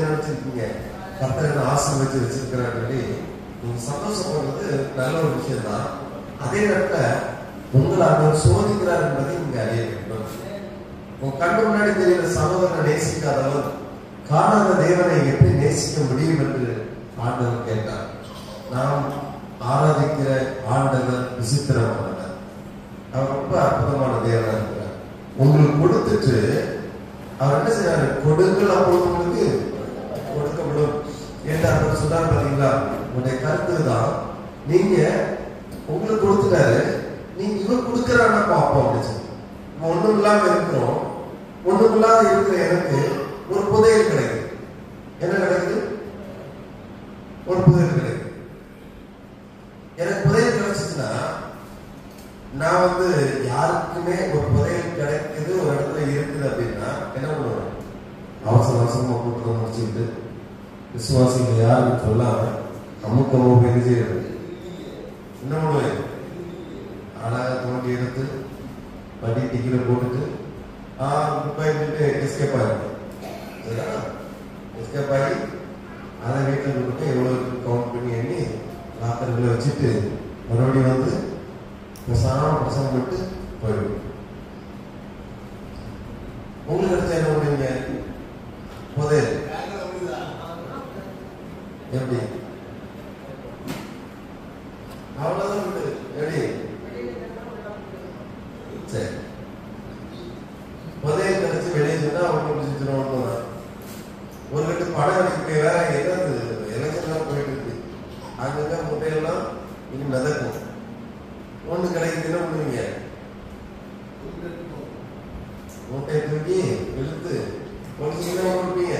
நினைச்சிருக்கீங்க கர்த்தர் ஆசீர்வதிச்சு வச்சிருக்கிறாரு, நீங்க சந்தோஷப்படுறது நல்ல ஒரு விஷயம் தான். அதே நேரத்தில் உங்களை அவர் சோதிக்கிறார் என்பதை நீங்க அறிய வேண்டும். உங்க கண்ணு முன்னாடி தெரிகிற சகோதரனை நேசிக்காதவர் காணாத தேவனை எப்படி நேசிக்க முடியும் என்று ஆண்டவர் கேட்டார். நாம் ஆராதிக்கிற ஆண்டவர் விசித்திரமானவர். அவர் ரொம்ப அற்புதமான தேவனா இருக்கிறார். உங்களுக்கு கொடுத்துட்டு அவர் என்ன செய்யறாரு, கொடுங்கள் அப்பொழுது உங்களுக்கு கொடுக்கப்படும் என்று அவர் சொன்னார். பாத்தீங்களா, உங்களுடைய கருத்து தான். நீங்க உங்களுக்கு கொடுத்துட்டாரு, நீங்க இவர் கொடுக்கிறான்னா பார்ப்போம் அப்படின்னு சொல்லி ஒண்ணும் இல்லாம இருக்கிறோம். ஒண்ணும் இல்லாத இருக்கிற எனக்கு ஒரு புதையல் கிடைக்குது. என்ன கிடைக்குது? ஒரு புதையல் கிடைக்குது. எனக்கு புதையல் கிடைச்சிச்சுன்னா நான் யாருக்குமே ஒரு புதையல் கிடைக்குது, ஒரு இடத்துல இருக்குது அப்படின்னா என்ன பண்ணுவேன்? அவசர அவசரமா கூட்டம் முடிச்சுக்கிட்டு விசுவாசிகள் யாருன்னு சொல்லாம அமுக்கமோ பெரிய செய்யறது என்ன பண்ணுவேன்? அழகா தோண்டி எடுத்து படி டிக்கில போட்டுட்டு எஸ்கேப் ஆகிடும். எஸ்கேப் ஆகி அதை வீட்டில் கொடுத்து எவ்வளவு கவுண்ட் பண்ணி எண்ணி லாக்கர்களை வச்சுட்டு மறுபடியும் பிரசங்கம் விட்டு போயிடும். உங்களுக்கு கிடைச்சா என்ன பண்ணுவீங்க? புதையல் எப்படி? அவ்வளவுதான் உண்டு. எப்படி? சரி, புதையல் கிடைச்சி வெளியே சொன்னா அவங்க பிடிச்சிருவோம். ஒரு கட்டு படம் அடிக்க வேற என்னது எலெக்ஷன் போயிட்டு இருக்கு. அங்கங்க முட்டையெல்லாம் இனி மிதக்கும். ஒண்ணு கிடைக்குது, என்ன பண்ணுவீங்க? மூட்டையை தூக்கி இழுத்து பொலிசிங்கன்னா கொடுப்பீங்க,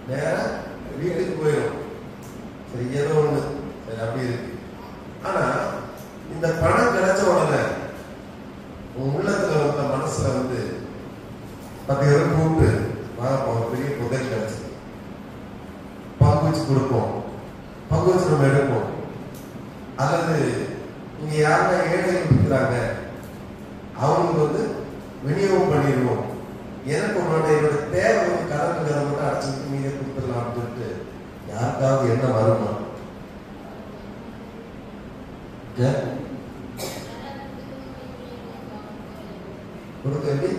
நேரம் வீட்டுக்கு போயிடும். சரி, ஏதோ ஒண்ணு சரி அப்படி இருக்கு. ஆனா இந்த பணம் கிடைச்ச உடனே உங்க உள்ளத்துல மனசுல 10 பேரை கூப்பிட்டு வாங்க பெரிய புதையல் கிடைச்சு பங்கு வச்சு கொடுப்போம், பங்கு வச்சு நம்ம எடுப்போம். அல்லது இங்க யாருன்னா ஏழைகள் இருக்கிறாங்க அவங்களுக்கு விநியோகம் பண்ணிடுவோம். எனக்கு என்னோட தேவை கடன் மட்டும் அடைச்சிட்டு மீத கொடுத்துடலாம் சொல்லிட்டு யாருக்காவது என்ன வருமா? கொடுக்க எப்படி?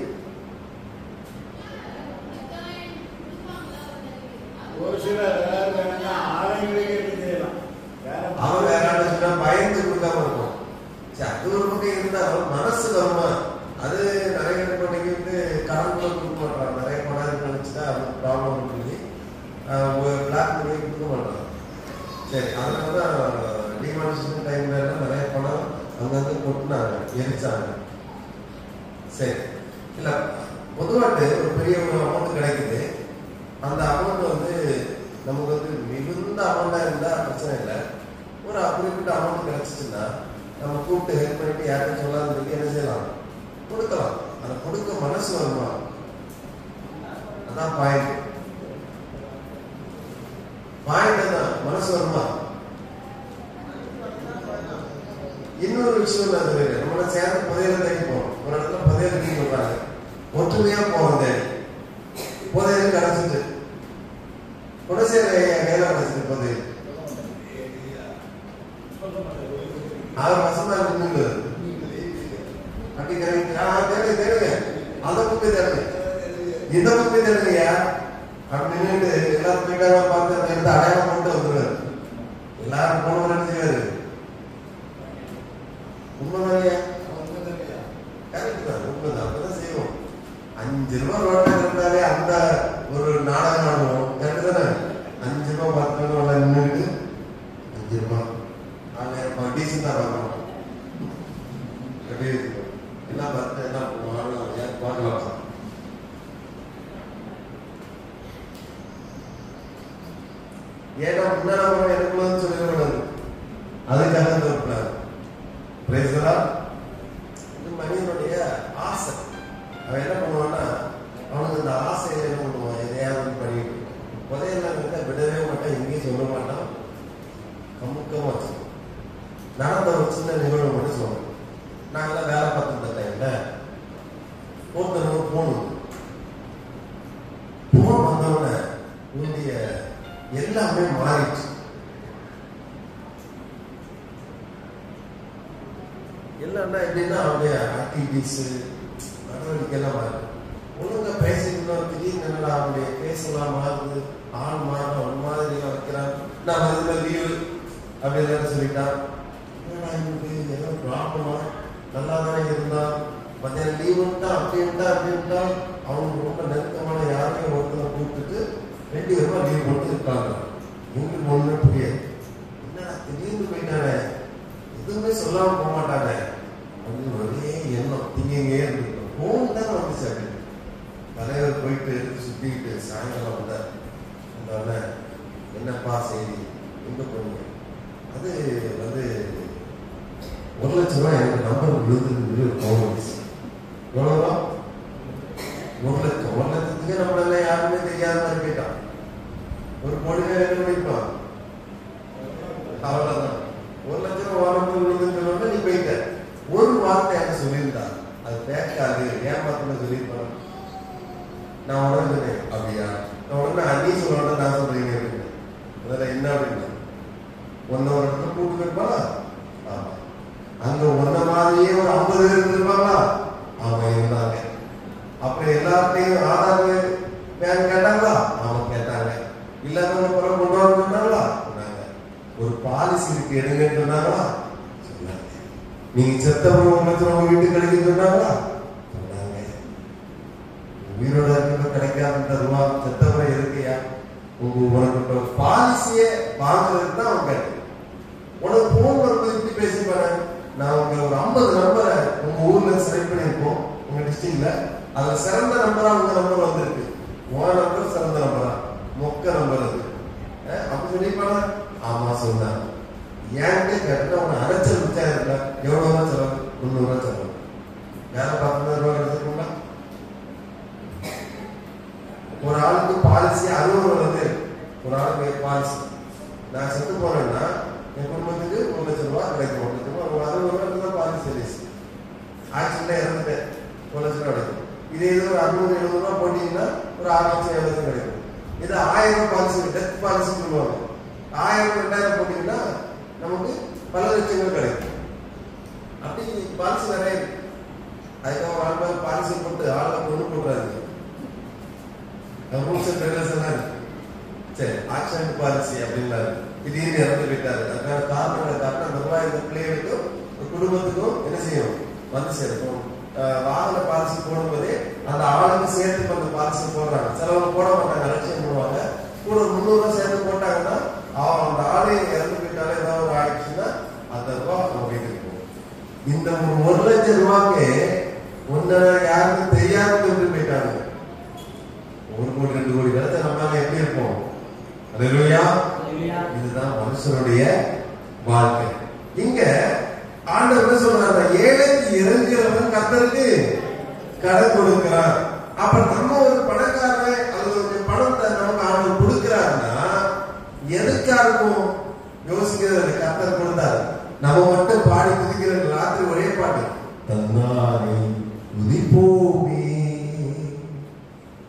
அவன் வேற சொன்னா பயந்து கொடுக்காம இருக்கும். அது ஒரு பக்கம் இருந்தா மனசு வருமா? அது நிறைய பேருக்கு கடன் கொடுக்க மாட்டாங்க. நிறைய பணம் நினைச்சுட்டா அவங்களுக்கு ப்ராப்ளம் சொல்லி பிளாக் பண்ணி கொடுக்க மாட்டாங்க. சரி, அதனாலதான் டிமானிஸ்டேஷன் டைம்ல நிறைய பணம் அங்கங்க கொட்டினாங்க, எரிச்சாங்க. சரி, இல்ல பொதுவாட்டு ஒரு பெரிய ஒரு அமௌண்ட் கிடைக்குது. அந்த அமௌண்ட் நமக்கு மிகுந்த அமௌண்டா இருந்தா பிரச்சனை இல்லை. ஒரு குறிப்பிட்ட அமௌண்ட் கிடைச்சிச்சுன்னா நம்ம கூப்பிட்டு ஹெல்ப் பண்ணிட்டு யாரும் சொல்லாத என்ன செய்யலாம்? கொடுக்கலாம். அதை கொடுக்க மனசு வருமா? அதான் பாயிண்ட். பாயிண்ட் தான், மனசு வருமா? இன்னொரு விஷயம் நம்மள சேர்ந்து புதையல தேடி போறோம். ஒரு இடத்துல புதையல தேடி போறாங்க, ஒற்றுமையா போறோம். தேடி புதையல் கிடைச்சிட்டு குணசேர வேலை கிடைச்சிட்டு புதையல் அவர் வசந்தா நின்று அப்படி தேடுங்க தேடுங்க, அந்த புக்கை தேடுங்க, இந்த புக்கை தேடுங்கய்யா அப்படின்னு எல்லாரும் போயிட்டாரா பார்த்து அந்த இடத்த அடையாளம் போட்டு வந்துருவாரு. எல்லாரும் போன என்ன செய்வாரு? உண்மைதானையா? கரெக்ட் தான், உண்மைதான். அப்பதான் செய்வோம். 5 ரூபாய் ரோட்ல இருந்தாலே அந்த ஒரு நாடகம் ஆடுவோம். கரெக்ட் தானே? 5 ரூபாய் 10 ரூபாய் நின்றுட்டு 5 ரூபாய் டீசெண்டா பார்க்கணும். எப்படி எல்லாம் பார்த்து எல்லாம் பார்க்கலாம். ஏன்னா முன்னாடி எனக்குள்ளது சொல்லிடக்கூடாது, அதுக்காக தோற்றாரு. மனிதனுடைய ஆசை அவன் என்ன பண்ணுவான்னா, அவனுக்கு அந்த ஆசையை என்ன பண்ணுவான்? எதையாவது பண்ணிட்டு புதையெல்லாம் விடவே மாட்டான், எங்கேயும் சொல்ல மாட்டான், கமுக்கமா வச்சு நடந்த ஒரு சின்ன நிகழ்வு மட்டும் சொல்லுவோம். நாங்களாம் வேலை பார்த்துருந்த டைம்ல ஒருத்தர் போன் வந்தவுடனே எல்லாமே மாறிடுச்சு. எல்லாம்னா எப்படின்னா அவருடைய ஆக்டிவிட்டிஸ் நடவடிக்கை எல்லாம் மாறுது. ஒழுங்கா பேசிக்கணும், திடீர்னு என்னடா அவருடைய பேசலாம் மாறுது, ஆள் மாறும், ஒரு மாதிரி வைக்கிறான். நான் வந்து லீவு அப்படின்னு சொல்லிட்டான். என்னடா இவனுக்கு ஏதோ ப்ராப்ளமா, நல்லா தானே இருந்தான், மத்தியானம் லீவுட்டா அப்படின்ட்டா அவனுக்கு ரொம்ப நெருக்கமான யாரையும் ஒருத்தரை கூப்பிட்டுட்டு 2 பேருமா லீவ் போட்டு இருக்காங்க. எங்களுக்கு ஒன்றும் புரியாது. என்னடா திடீர்னு போயிட்டானே, எதுவுமே சொல்லாம போக மாட்டானே அப்படின்னு ஒரே எண்ணம் திங்கே இருந்துருக்கோம். ஃபோன் தானே வந்துச்சு. அப்படி தலைவர் போயிட்டு சுத்திக்கிட்டு சாயங்காலம் வந்தார். என்னப்பா செய்தி, எங்க போனீங்க? அது வந்து 1 லட்சம் ரூபாய் எனக்கு நம்பர் விழுந்துருந்து ஃபோன் வந்துச்சு. எவ்வளோ? 1 லட்சம். 1 லட்சத்துக்கு நம்மளால யாருமே தெரியாத மாதிரி போயிட்டான். ஒரு கோடி பேர் என்ன பண்ணிருப்பான்? அவ்வளவுதான். 1 லட்சம் ரூபாய் வாரம் விழுந்துன்னு நீ போயிட்ட. ஒரு வார்த்தை எனக்கு சொல்லியிருந்தா அது பேக்காது, ஏமாத்தணும் சொல்லியிருப்பான். நான் உடனே அப்படியா, நான் உடனே நீ சொல்ல நான் சொல்றீங்க அப்படின்னு. அதில் என்ன அப்படின்னா, ஒன்ன ஒரு இடத்துல கூட்டு போயிருப்பாளா? ஆமா. அங்க ஒன்ன மாதிரியே ஒரு 50 பேர் இருந்திருப்பாங்களா? ஆமா, இருந்தாங்க. அப்புறம் எல்லார்ட்டையும் ஆதார் பேங்க் கேட்டாங்களா? ஆமா கேட்டாங்க. இல்லாதவங்க படம் கொண்டு வர சொன்னாங்களா? சொன்னாங்க. ஒரு பாலிசி இருக்கு எடுங்கன்னு சொன்னாங்களா? சொன்னாங்க. நீங்க செத்தவங்க 1 லட்சம் உங்க வீட்டுக்கு கிடைக்க சொன்னாங்களா? சொன்னாங்க. உயிரோட இருக்க கிடைக்காத ரூபா செத்தவரை இருக்கையா? உனக்கு பாலிசியை வாங்குறதுக்கு தான் அவங்க கேட்டு. உனக்கு போன் வரும்போது இப்படி பேசிப்பாங்க. நான் உங்க ஒரு 50 நம்பரை உங்க ஊர்ல செலக்ட் பண்ணியிருப்போம், உங்க டிஸ்ட்ரிக்ட்ல. அதுல சிறந்த நம்பரா உங்க நம்பர் வந்திருக்கு. உன் நம்பர் சிறந்த நம்பரா, மொக்க நம்பர் அது அப்படி சொல்லிப்பானா? ஆமா சொன்னாங்க. ஏன்ட்டு கேட்டா உன அரைச்சல் மிச்சா இருக்கா? எவ்வளவு ரூபா செலவு? 300 ரூபாய் செலவு. வேற 10,000 ரூபாய் எடுத்துக்கோங்களா? ஒரு ஆளுக்கு பாலிசி 60 வருது. ஒரு ஆளுக்கு பாலிசி, நான் செத்து போறேன்னா என் குடும்பத்துக்கு 1 லட்சம் ரூபாய் கிடைக்கும். 1 லட்சம் ரூபாய் 60 ரூபாய்க்கு தான் பாலிசி ரிலீஸ். ஆக்சிடென்ட்ல இறந்துட்டேன், 1 லட்சம் ரூபாய் கிடைக்கும். இதே இது ஒரு 670 ரூபாய் போட்டீங்கன்னா ஒரு 6 லட்சம் 7 லட்சம் கிடைக்கும். இது 1000 பாலிசி, டெத் பாலிசி சொல்லுவாங்க. 1000 2000 போட்டீங்கன்னா நமக்கு பல லட்சங்கள் கிடைக்கும். அப்படி பாலிசி நிறைய இருக்கு. அதுக்காக ஒரு ஆள் பாலிசி போட்டு ஆளை கொண்டு போடுறாரு. ரூல்ஸ் அண்ட் ரெகுலேஷன் இருக்கு. சரி, ஆக்சிடென்ட் பாலிசி அப்படின்னாரு, திடீர்னு இறந்து போயிட்டாரு. அதுக்கான காரணங்களை காரணம் அந்த ரூபாய் இந்த பிள்ளைகளுக்கும் குடும்பத்துக்கும் என்ன செய்யும் வந்து சேர்க்கும். வாகன பாலிசி போடும்போதே அந்த ஆளுக்கு சேர்த்து அந்த பாலிசி போடுறாங்க. சிலவங்க போட மாட்டாங்க, லட்சியம் போடுவாங்க. கூட 300 ரூபாய் சேர்த்து போட்டாங்கன்னா அந்த ஆளே இறந்து போயிட்டாலே ஏதாவது ஒரு ஆயிடுச்சுன்னா அந்த ரூபா நம்ம வீட்டுக்கு போகும். இந்த ஒரு 1 லட்சம் ரூபாய்க்கு ஒன்னு யாருக்கும் தெரியாத போயிட்டாங்க. 1 கோடி 2 கோடி கிடைச்சா நம்மளால எப்படி இருப்போம்? அல்லேலூயா. இதுதான் மனுஷனுடைய வாழ்க்கை. இங்க ஆண்டவர் என்ன சொல்றாங்க? ஏழைக்கு இறங்குறவன் கர்த்தருக்கு கடன் கொடுக்கிறார். அப்ப நம்ம ஒரு பணக்காரன் அல்லது ஒரு பணத்தை நமக்கு ஆண்டவர் கொடுக்கிறாருன்னா எதுக்கா இருக்கும்? யோசிக்கிறது. கர்த்தர் கொடுத்தாரு, நம்ம மட்டும் பாடி குதிக்கிறது. ராத்திரி ஒரே பாட்டு, தன்னாரே உதிப்போமே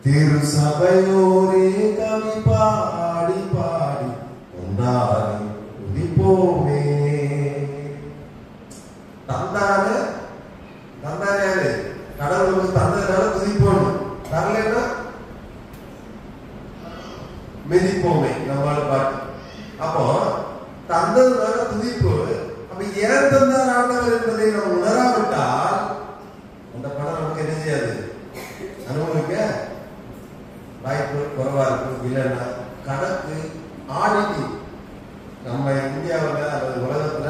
திரு சபையோரே கவி பாடி பாடி தந்தாரே உதிப்போமே. தந்தாரு தந்தாரு யாரு? கடவுளுக்கு தந்ததுனால துதிப்போம், தரலன்னா மிதிப்போமே நம்மளால பாட்டு. அப்போ தந்ததுனால துதிப்பு. அப்ப ஏன் தந்தார் ஆண்டவர் என்பதை நம்ம உணராவிட்டால் அந்த பணம் நமக்கு என்ன செய்யாது, அனுபவிக்க வாய்ப்பு குறைவா இருக்கும். இல்லைன்னா கணக்கு ஆடிட்டு நம்ம இந்தியாவில் அல்லது உலகத்துல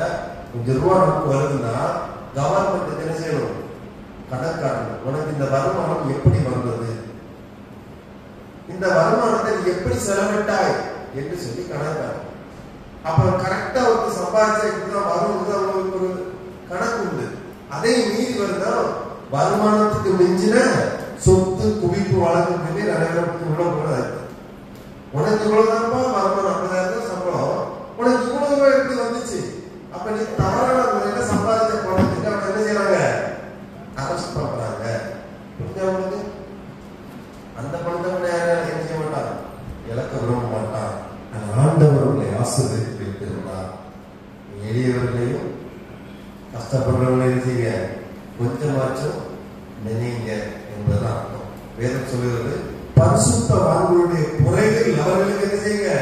கொஞ்சம் ரூபா நமக்கு வருதுன்னா கவர்மெண்ட் என்ன செய்யணும்? கணக்காடணும். உனக்கு இந்த வருமானம் எப்படி வந்தது, இந்த வருமானத்தை எப்படி செலவிட்டாய் என்று சொல்லி கணக்காடணும். அப்புறம் கரெக்டா ஒரு சம்பாதிச்சா இப்படிதான் வரும், அவங்களுக்கு ஒரு கணக்கு உண்டு. அதே மீறி வருதா வருமானத்துக்கு மிஞ்சின சொத்து குவிப்பு வழக்கம் சொல்லி நிறைய உள்ள போனது. உனக்கு இவ்வளவுதான்ப்பா வருமானம், 50,000 சம்பளம், உனக்கு இவ்வளவு ரூபாய் எப்படி வந்துச்சு? அப்ப நீ தவறான முறையில சம்பாதிச்ச பணத்துக்கு அவங்க என்ன செய்யறாங்க? அரெஸ்ட் பண்றாங்க. புரிஞ்சவங்களுக்கு அந்த பணத்தை கூட யாரும் என்ன செய்ய மாட்டாங்க, இழக்க விரும்ப மாட்டான். ஆனா ஆசீர்வதித்து வைத்திருந்தார். எளியவர்களையும் கஷ்டப்படுறவங்களையும் செய்ய கொஞ்சமாச்சும் நினைங்க என்பதுதான் அர்த்தம். வேதம் சொல்லுகிறது, பரிசுத்தவான்களுடைய குறைகள் அவர்களுக்கு என்ன செய்யுங்க,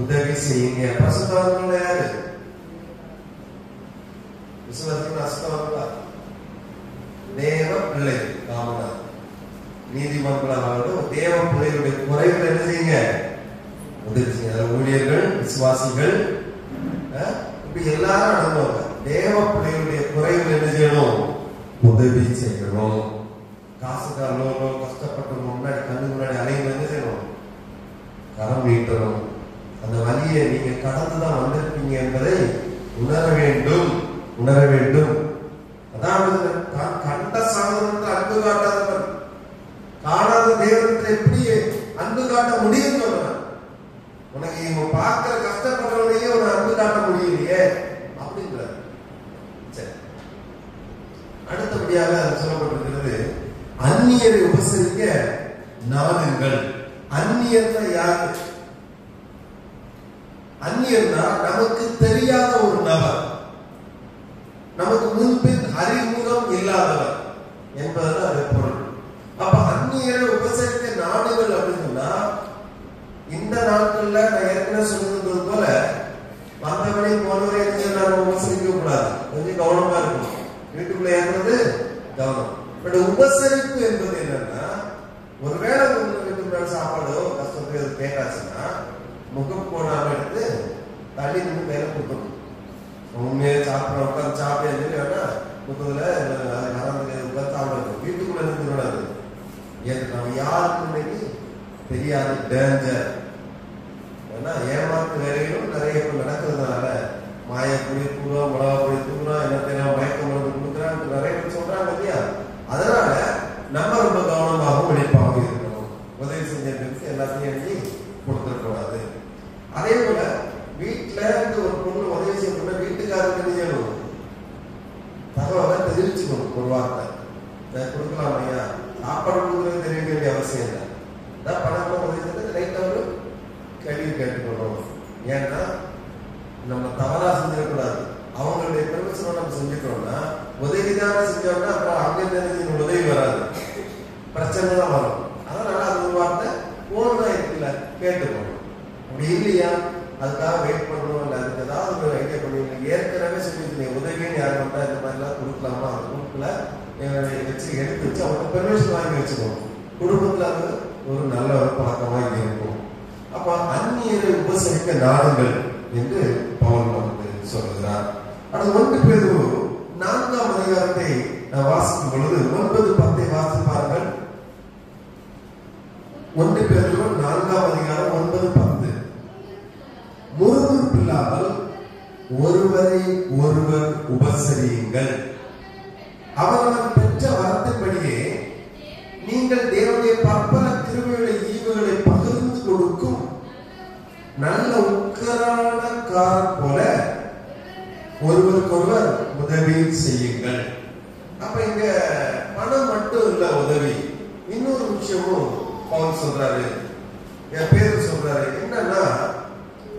உதவி செய்யுங்க. பரிசுத்தவான்கள் யாரு? விசுவாசிகள் அசுத்தவான்களா? தேவ பிள்ளைகள். காமனா நீதிமன்றம் தேவ பிள்ளைகளுடைய குறைகள் என்ன செய்யுங்க, உதவி செய்யுங்க. ஊழியர்கள், விசுவாசிகள், இப்படி எல்லாரும் அடங்குவாங்க. தேவ பிள்ளைகளுடைய குறைகள் என்ன செய்யணும், உதவி செய்யணும். காசுக்காரனோ கஷ்டப்பட்டவங்க முன்னாடி கண்ணு முன்னாடி அலைங்க என்ன செய்யணும், கரம் நீட்டணும். அந்த வழியை நீங்க கடந்துதான் வந்திருப்பீங்க என்பதை உணர வேண்டும், உணர வேண்டும். அதாவது கண்ட சகோதரத்தில் அன்பு காட்டாதவன் காணாத தேவனத்தில் எப்படி அன்பு காட்ட முடியும் சொல்றான். உனக்கு இவங்க பார்க்கிற கஷ்டப்படுறவனையே ஒரு அன்பு காட்ட முடியலையே அப்படிங்கிறார். சரி, அடுத்தபடியாக சொல்லப்பட்டிருக்கிறது, அந்நியரை உபசரிக்க நாடுங்கள். அந்நியர்னா யாரு? அந்நியர்னா நமக்கு தெரியாத ஒரு நபர், நமக்கு முன்பின் அறிமுகம் இல்லாதவர் என்பதுதான் அது பொருள். அப்ப அந்நியரை உபசரிக்க நாடுகள் அப்படின்னா, இந்த நாட்கள்ல நான் ஏற்கனவே சொல்லியிருந்தது போல மற்றபடி போனவரை நம்ம உபசரிக்க கூடாது, கொஞ்சம் கவனமா இருக்கணும். வீட்டுக்குள்ள ஏற்பது கவனம். பட் உபசரிப்பு என்பது என்னன்னா, ஒருவேளை வீட்டுக்கு முன்னாடி சாப்பாடோ கஷ்டப்பட்டு கேட்டாச்சுன்னா முகம் போடாம எடுத்து தள்ளி நின்று மேல கொடுக்கணும். உண்மையை சாப்பிட உட்காந்து சாப்பிட்டு வேணா முகத்துல உட்காந்து சாப்பிடணும். வீட்டுக்குள்ள இருந்து விடாது. நம்ம யாருக்கு தெரியாது, டேஞ்சர். ஏன்னா ஏமாத்து வேலைகளும் நிறைய நடக்கிறதுனால மாயப்பொடி தூரம், மிளகா பொடி தூரம், என்ன தெரியும் மயக்க மருந்து கொடுக்குறான்னு நிறைய பேர் சொல்றாங்க இல்லையா. அதனால நம்ம ரொம்ப கவனமாகவும் விழிப்பாக இருக்கணும். உதவி செஞ்சவங்களுக்கு எல்லாத்தையும் எழுதி கொடுத்துடக்கூடாது. அதே போல வீட்டுல இருந்து ஒரு பொண்ணு உதவி செய்யணும்னா வீட்டுக்காரருக்கு என்ன செய்யணும், தகவலை தெரிவிச்சுக்கணும். ஒரு வார்த்தை கொடுக்கலாம் ஐயா, சாப்பாடு கொடுக்குறது தெரிய வேண்டிய அவசியம் இல்லை. அதான் பணம் உதவி செய்யறது ரைட் அவரு கேள்வி கேட்டுக்கணும். ஏன்னா நம்ம தவறா செஞ்சிடக்கூடாது. அவங்களுடைய பெர்மிஷன் நம்ம செஞ்சுட்டோம்னா உதவிதான செஞ்சோம்னா அப்புறம் அங்கிருந்து உதவி வராது, பிரச்சனை தான் வரும். அதனால அது ஒரு வார்த்தை போனா இருக்குல்ல கேட்டுக்கணும். அப்படி இல்லையா அதுக்காக வெயிட் பண்ணணும். இல்லை அதுக்கு ஏதாவது ஒரு ஐடியா பண்ணுவீங்க. ஏற்கனவே சொல்லியிருந்தீங்க உதவின்னு யார் வந்தா இந்த மாதிரிலாம் கொடுக்கலாமா, அந்த குரூப்ல வச்சு எடுத்து வச்சு அவங்க பெர்மிஷன் வாங்கி வச்சுக்கணும். குடும்பத்துல அது ஒரு நல்ல ஒரு பழக்கமாக இருக்கும். அப்ப அந்நியரை உபசரிக்க நாடுங்கள் என்று பவுல் நமக்கு சொல்லுகிறார். அது 1 பேதுரு 4ஆம் அதிகாரத்தை வாசிக்கும் பொழுது 9-10 வாசிப்பார்கள். 1 பேதுரு 4ஆம் அதிகாரம் 9-10. முறுமுறுப்பில்லாமல் ஒருவரை ஒருவர் உபசரியுங்கள். அவர்கள் பெற்ற வரத்தின்படியே நீங்கள் தேவனுடைய பற்பல கிருபைகளை ஈவுகளை பகிர்ந்து கொடுக்கும் நல்ல உக்கரானக்காரர் போல ஒருவருக்கொருவர் உதவி செய்யுங்கள். அப்ப இங்க பணம் மட்டும் இல்ல உதவி, இன்னொரு விஷயமும் பவுல் சொல்றாரு, என் பேரு சொல்றாரு. என்னன்னா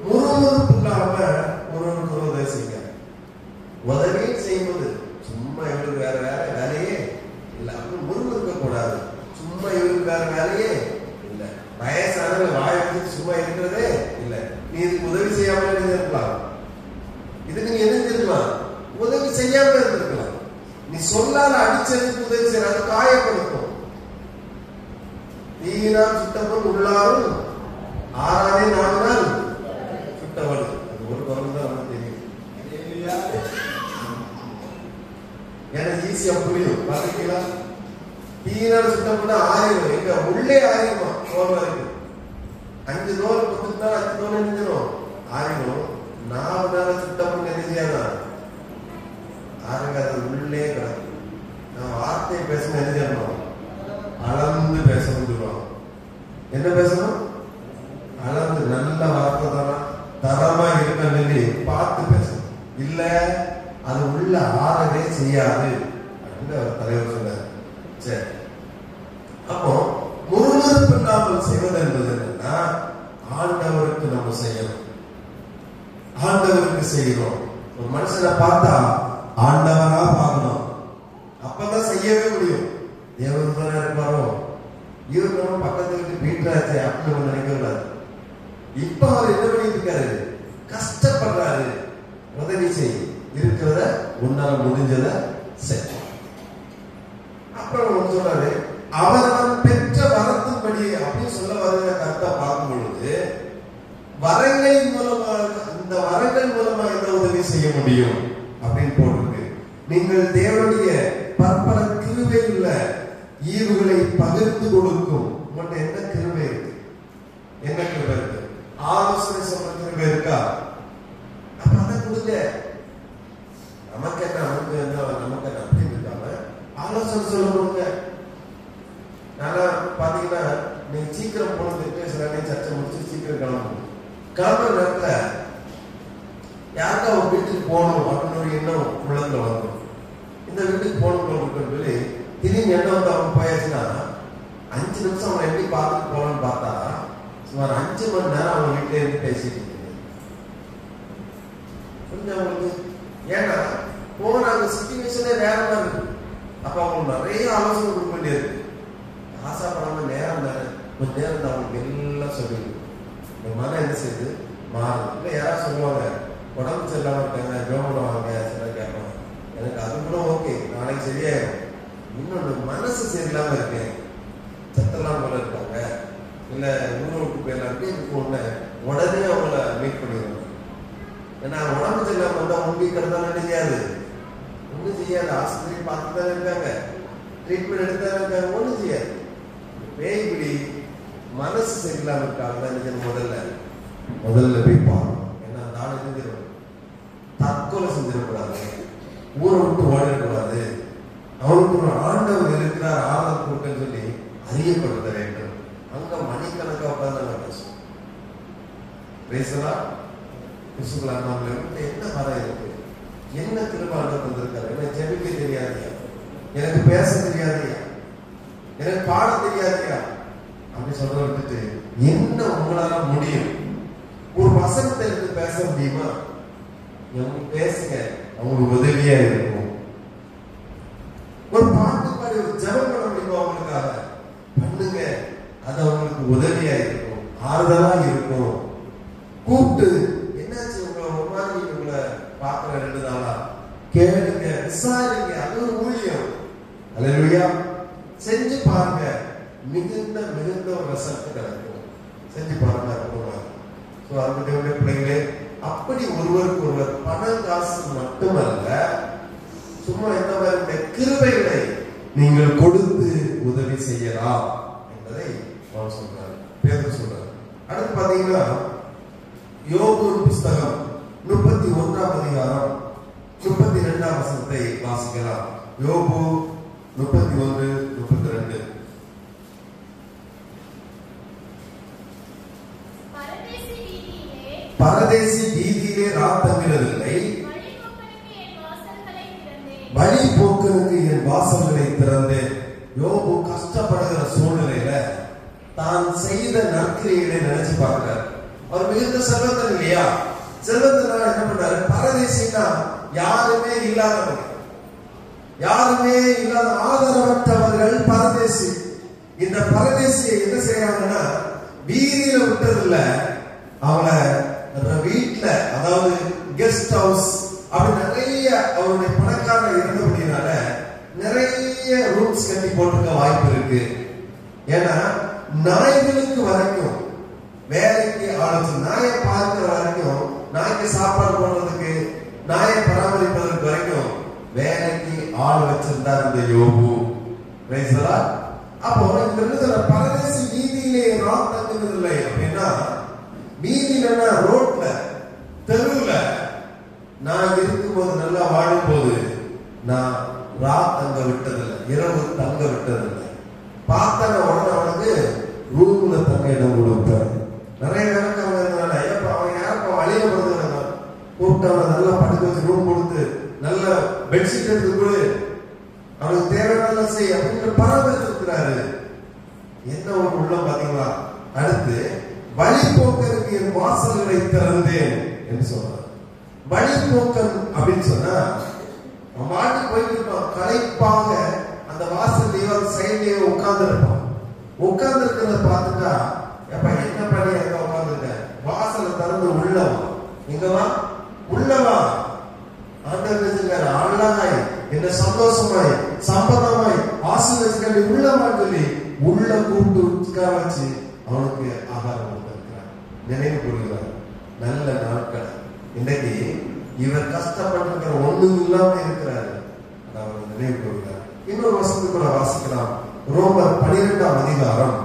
முறுமுறுப்பு இல்லாம ஒருவருக்கு உதவி செய்யுங்க. உதவியே செய்யும்போது சும்மா இவருக்கு வேற வேலையே இல்லை, அப்படி முறுமுறுக்க கூடாது. சும்மா இவருக்கு வேற வேலையே இல்லை, வயசானவங்க வாய் வச்சு சும்மா இருக்கிறதே இல்லை. நீ இதுக்கு உதவி செய்யாம இருந்திருக்கலாம், இதுக்கு நீ என்ன தெரியுமா உதவி செய்யாம இருந்திருக்கலாம். நீ சொல்லால அடிச்சதுக்கு உதவி செய்ய அது காயப்படுத்தும். தீயினால் சுட்டப்பன் உள்ளாரும் 6 நாள் சுட்டவள். அது ஒரு குரல் தான் நமக்கு தெரியும். எனக்கு ஈஸியா புரியும். பாத்தீங்களா, தீயினால் சுட்டப்பன்னா 1000 எங்க உள்ளே 1000 கோபம் இருக்கு. 5 நோல் கொடுத்துட்டா 5 நோல் நினைஞ்சிடும் 1000. 4 நாள் சுட்டப்பன் என்ன செய்யாதான் ஆறுங்க, அது உள்ளே கிடக்கும். நான் வார்த்தையை பேசணும் என்ன செய்யணும், அளந்து பேசணும் சொல்லுவாங்க. என்ன பேசணும், அளந்து நல்ல வார்த்தை தானா தரமா இருக்க பார்த்து பேசணும். இல்ல அது உள்ள ஆறவே செய்யாது அப்படின்னு தலைவர் சொன்னார். சரி, அப்போ முறுமுறுப்பு இல்லாமல் செய்வது என்பது என்னன்னா ஆண்டவருக்கு நம்ம செய்யணும். ஆண்டவருக்கு செய்கிறோம். ஒரு மனுஷனை பார்த்தா ஆண்டவரா பார்க்கணும், அப்பதான் செய்யவே முடியும். தேவன் தானே இருப்பாரோ, இவரும் பக்கத்து வீட்டு வீட்டாச்சு அப்படின்னு நினைக்க கூடாது. இப்ப அவர் என்ன பண்ணிட்டு இருக்காரு, கஷ்டப்படுறாரு. உதவி செய், இருக்கிறத உன்னால முடிஞ்சத செய். அப்புறம் சொல்றாரு, அவரவன் பெற்ற வரத்தின்படி அப்படின்னு சொல்ல வர கருத்தை பார்க்கும் பொழுது வரங்களின் மூலமாக, இந்த வரங்கள் மூலமா என்ன உதவி செய்ய முடியும் அப்படின்னு போட்டிருக்கு. நீங்கள் தேவனுடைய பற்பல கிருபை உள்ள ஈவுகளை பகிர்ந்து கொடுக்கும். உங்கள்கிட்ட என்ன கிருபை இருக்கு, என்ன கிருபை இருக்கு? ஆலோசனை சொல்ற கிருபை இருக்கா? அப்ப அதை கொடுங்க. நமக்கு என்ன, நமக்கு என்ன, நமக்கு என்ன அப்படி இருக்காம ஆலோசனை சொல்ல கொடுங்க. நானா பாத்தீங்கன்னா, நீங்க சீக்கிரம் போனதுக்கு சில நேரம் சர்ச்சை முடிச்சு சீக்கிரம் கிளம்பணும். கிளம்புற நேரத்துல யாருக்கா ஒரு வீட்டுக்கு போகணும் அப்படின்னு ஒரு எண்ணம் உள்ளத்துல வந்துடும். இந்த வீட்டுக்கு போகணும் சொல்லி திடீர்னு எண்ணம் வந்து அவங்க போயாச்சுன்னா 5 நிமிஷம் அவனை எப்படி பார்த்துட்டு போகலான்னு பார்த்தா சுமார் 5 மணி நேரம் அவங்க வீட்டிலே இருந்து பேசிட்டு இருக்கு. கொஞ்சம் அவங்களுக்கு ஏன்னா போனாங்க சிச்சுவேஷனே வேற மாதிரி இருக்கு. அப்ப அவங்களுக்கு நிறைய ஆலோசனை கொடுக்க வேண்டியது. ஆசைப்படாம நேரம் தானே, கொஞ்சம் நேரம் தான் அவங்களுக்கு எல்லாம் சொல்லிடு. இந்த மனம் என்ன செய்யுது, மாறுது. இல்லை யாராவது சொல்லுவாங்க, உடம்பு சரியில்லாம இருக்காங்க, ஜோமனை வாங்க, சில கேட்பாங்க. எனக்கு அது கூட ஓகே, நாளைக்கு சரியாயிடும். இன்னொன்று, மனசு சரியில்லாம இருக்கேன், சத்தெல்லாம் போல இருக்காங்க, இல்லை ஊரை விட்டு போயிடலாம் அப்படின்னு உடனே அவங்கள மீட் பண்ணிடுவாங்க. ஏன்னா உடம்பு சரியில்லாம வந்தா ஒன்று கிடந்தாலும் என்ன செய்யாது, ஒன்றும் செய்யாது. ஆஸ்பத்திரி பார்த்து தானே இருக்காங்க, ட்ரீட்மெண்ட் எடுத்தாலும் இருக்காங்க, ஒன்றும் செய்யாது. பேய்பிடி மனசு சரியில்லாம இருக்காங்க, முதல்ல போய் பாருங்க. ஏன்னா அந்த ஆள் செஞ்சிடும், தற்கொலை செஞ்சிடக்கூடாது, ஊரை விட்டு ஓடிடக்கூடாது, அவருக்கு ஒரு ஆண்டவர் இருக்கிறார், ஆதரவு கூட்டன்னு சொல்லி அறியப்படுத்த வேண்டும். அங்க மணிக்கணக்காக உட்கார்ந்து நாங்கள் பேசுவோம். பேசலாம் என்ன மரம் இருக்கு, என்ன திரும்ப வந்திருக்காரு, எனக்கு ஜெபிக்க தெரியாதியா, எனக்கு பேச தெரியாதியா, எனக்கு பாட தெரியாதியா அப்படி சொல்ற விட்டுட்டு என்ன உங்களால முடியும், ஒரு வசனத்தை எடுத்து பேச முடியுமா, பேசுங்க, அவங்களுக்கு உதவியா இருக்கும். ஒரு பாட்டு பாடி ஒரு ஜெபம் பண்ண முடியுமா அவங்களுக்காக, பண்ணுங்க, அது அவங்களுக்கு உதவியா இருக்கும், ஆறுதலா இருக்கும். கூப்பிட்டு என்னாச்சு உங்களை ஒரு மாதிரி உங்களை பார்க்கிற 2 நாளா கேளுங்க, விசாரிங்க, அது ஒரு ஊழியம். அல்லேலூயா. செஞ்சு பாருங்க, மிகுந்த ஒரு ரசத்தை கிடைக்கும். செஞ்சு பாருங்க, அற்புதமாக. பிள்ளைங்களே, அப்படி ஒருவருக்கு ஒருவர் பணம் காசு மட்டுமல்ல, சும்மா இந்த மாதிரி கிருபைகளை நீங்கள் கொடுத்து உதவி செய்யலாம் என்பதை அவர் சொல்றாரு, பேதுரு சொல்றாரு. அடுத்து பாத்தீங்கன்னா யோபு புஸ்தகம் 31ஆம் அதிகாரம் 32ஆம் வசனத்தை வாசிக்கலாம். யோபு 31:32. பரதேசி வீதியிலே ராத்தங்கிறதில்லை, வழி போக்கனுக்கு என் வாசல்களை திறந்தேன். யோபு கஷ்டப்படுகிற சூழ்நிலையில தான் செய்த நற்கிரிகளை நினைச்சு பார்க்கிறார். அவர் மிகுந்த செல்வந்தன் இல்லையா, செல்வந்தனால என்ன பண்றாரு, பரதேசினா யாருமே இல்லாதவங்க, யாருமே இல்லாத ஆதரவற்றவர்கள் பரதேசி. இந்த பரதேசியை என்ன செய்யறாங்கன்னா, வீதியில விட்டதில்ல, அவளை வீட்டுல, அதாவது கெஸ்ட் ஹவுஸ் அப்படி நிறைய அவருடைய பணக்காரர் இருந்தபடினால நிறைய ரூம்ஸ் கட்டி போட்டுக்க வாய்ப்பு இருக்கு. ஏன்னா நாய்களுக்கு வரைக்கும் வேலைக்கு ஆலோசனை, நாயை பார்க்கிற வரைக்கும், நாய்க்கு சாப்பாடு போடுறதுக்கு, நாயை பராமரிப்பதற்கு வரைக்கும் வேலைக்கு ஆள் வச்சிருந்தார் இந்த யோபு. அப்போ இந்த பரதேசி வீதியிலே ராத் தங்குவதில்லை அப்படின்னா, வீதியில ரோட்ல தெருவுல நான் இருக்கும்போது, நல்லா வாழும் போது நான் ராத் தங்க விட்டதில்லை, இரவு தங்க விட்டதில்லை. பார்த்தன உடனே அவனுக்கு ரூம்ல தங்க இடம் கொடுப்பாரு. நிறைய பேருக்கு அவங்க இருந்தால அவன் யாருப்பா வழியில கொடுத்துருக்காங்க, கூப்பிட்டு அவனை நல்லா படுக்க வச்சு ரூம் கொடுத்து நல்ல பெட்ஷீட் எடுத்து கொடு, அவனுக்கு தேவையான செய் அப்படின்னு பராமரிச்சிருக்கிறாரு. என்ன ஒரு உள்ளம் பாத்தீங்களா. அடுத்து வழி போக்கருக்கு என் வாசல்களை திறந்தேன் என்று சொல்றாரு. வழிபோக்கன் அப்படின்னு சொன்னா மாட்டு போயிட்டு இருப்பான், களைப்பாக அந்த வாசல்லையோ அந்த சைட்லயோ உட்கார்ந்து இருப்பான். உட்கார்ந்து இருக்கிறத பார்த்துட்டா எப்ப என்ன பண்ணி எங்க உட்கார்ந்துருக்க, வாசலை திறந்து உள்ளவா, எங்கவா உள்ளவா, ஆண்டவர் அழகாய் என்ன சந்தோஷமாய் சம்பதமாய் ஆசீர்வதிக்க உள்ளவா சொல்லி உள்ள கூப்பிட்டு உட்கார வச்சு அவனுக்கு ஆகாரம் கொடுத்திருக்கிறார். நினைவு கூறுகிறார். நல்ல நாட்கள் இன்னைக்கு இவர் கஷ்டப்பட்டிருக்கிற ஒண்ணும் இல்லாம இருக்கிறாரு, அவர் நினைவு கூறுகிறார். இன்னொரு வசனத்தை கூட வாசிக்கலாம். ரோமர் 12ஆம் அதிகாரம்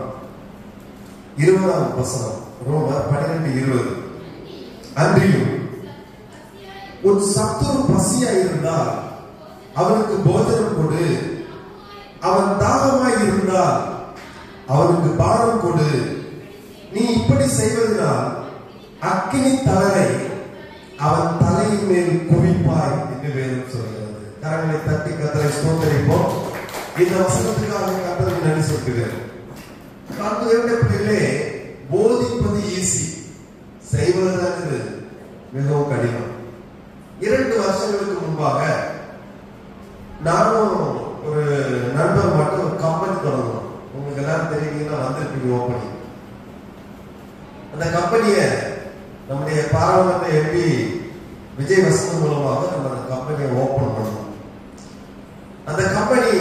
20ஆம் வசனம். ரோமர் 12:20. அன்றியும் உன் சத்துரு பசியா இருந்தால் அவனுக்கு போஜனம் கொடு, அவன் தாகமாய் இருந்தால் அவனுக்கு பானம் கொடு. நீ இப்படி செய்வதனால் அக்கினி தழலை அவன் தலையின் மேல் குவிப்பாய் என்று வேதம் சொல்கிறது. கரங்களை தட்டி கர்த்தரை ஸ்தோத்திரிப்போம். இந்த வசனத்துக்காக கர்த்தருக்கு நன்றி சொல்கிறேன். பிள்ளைகளே, போதிப்பது ஈஸி, செய்வதுதான் மிகவும் கடினம். 2 வருஷங்களுக்கு முன்பாக நானும் ஒரு நண்பர் மட்டும் ஒரு கம்பெனி தொடங்கணும். உங்களுக்கு எல்லாரும் தெரியுங்கன்னா வந்திருப்பீங்க ஓப்பனிங். அந்த கம்பெனியை நம்முடைய பாராளுமன்ற எம்பி விஜய் வசனம் மூலமாக நம்ம அந்த கம்பெனியை ஓபன் பண்ணணும். அந்த கம்பெனி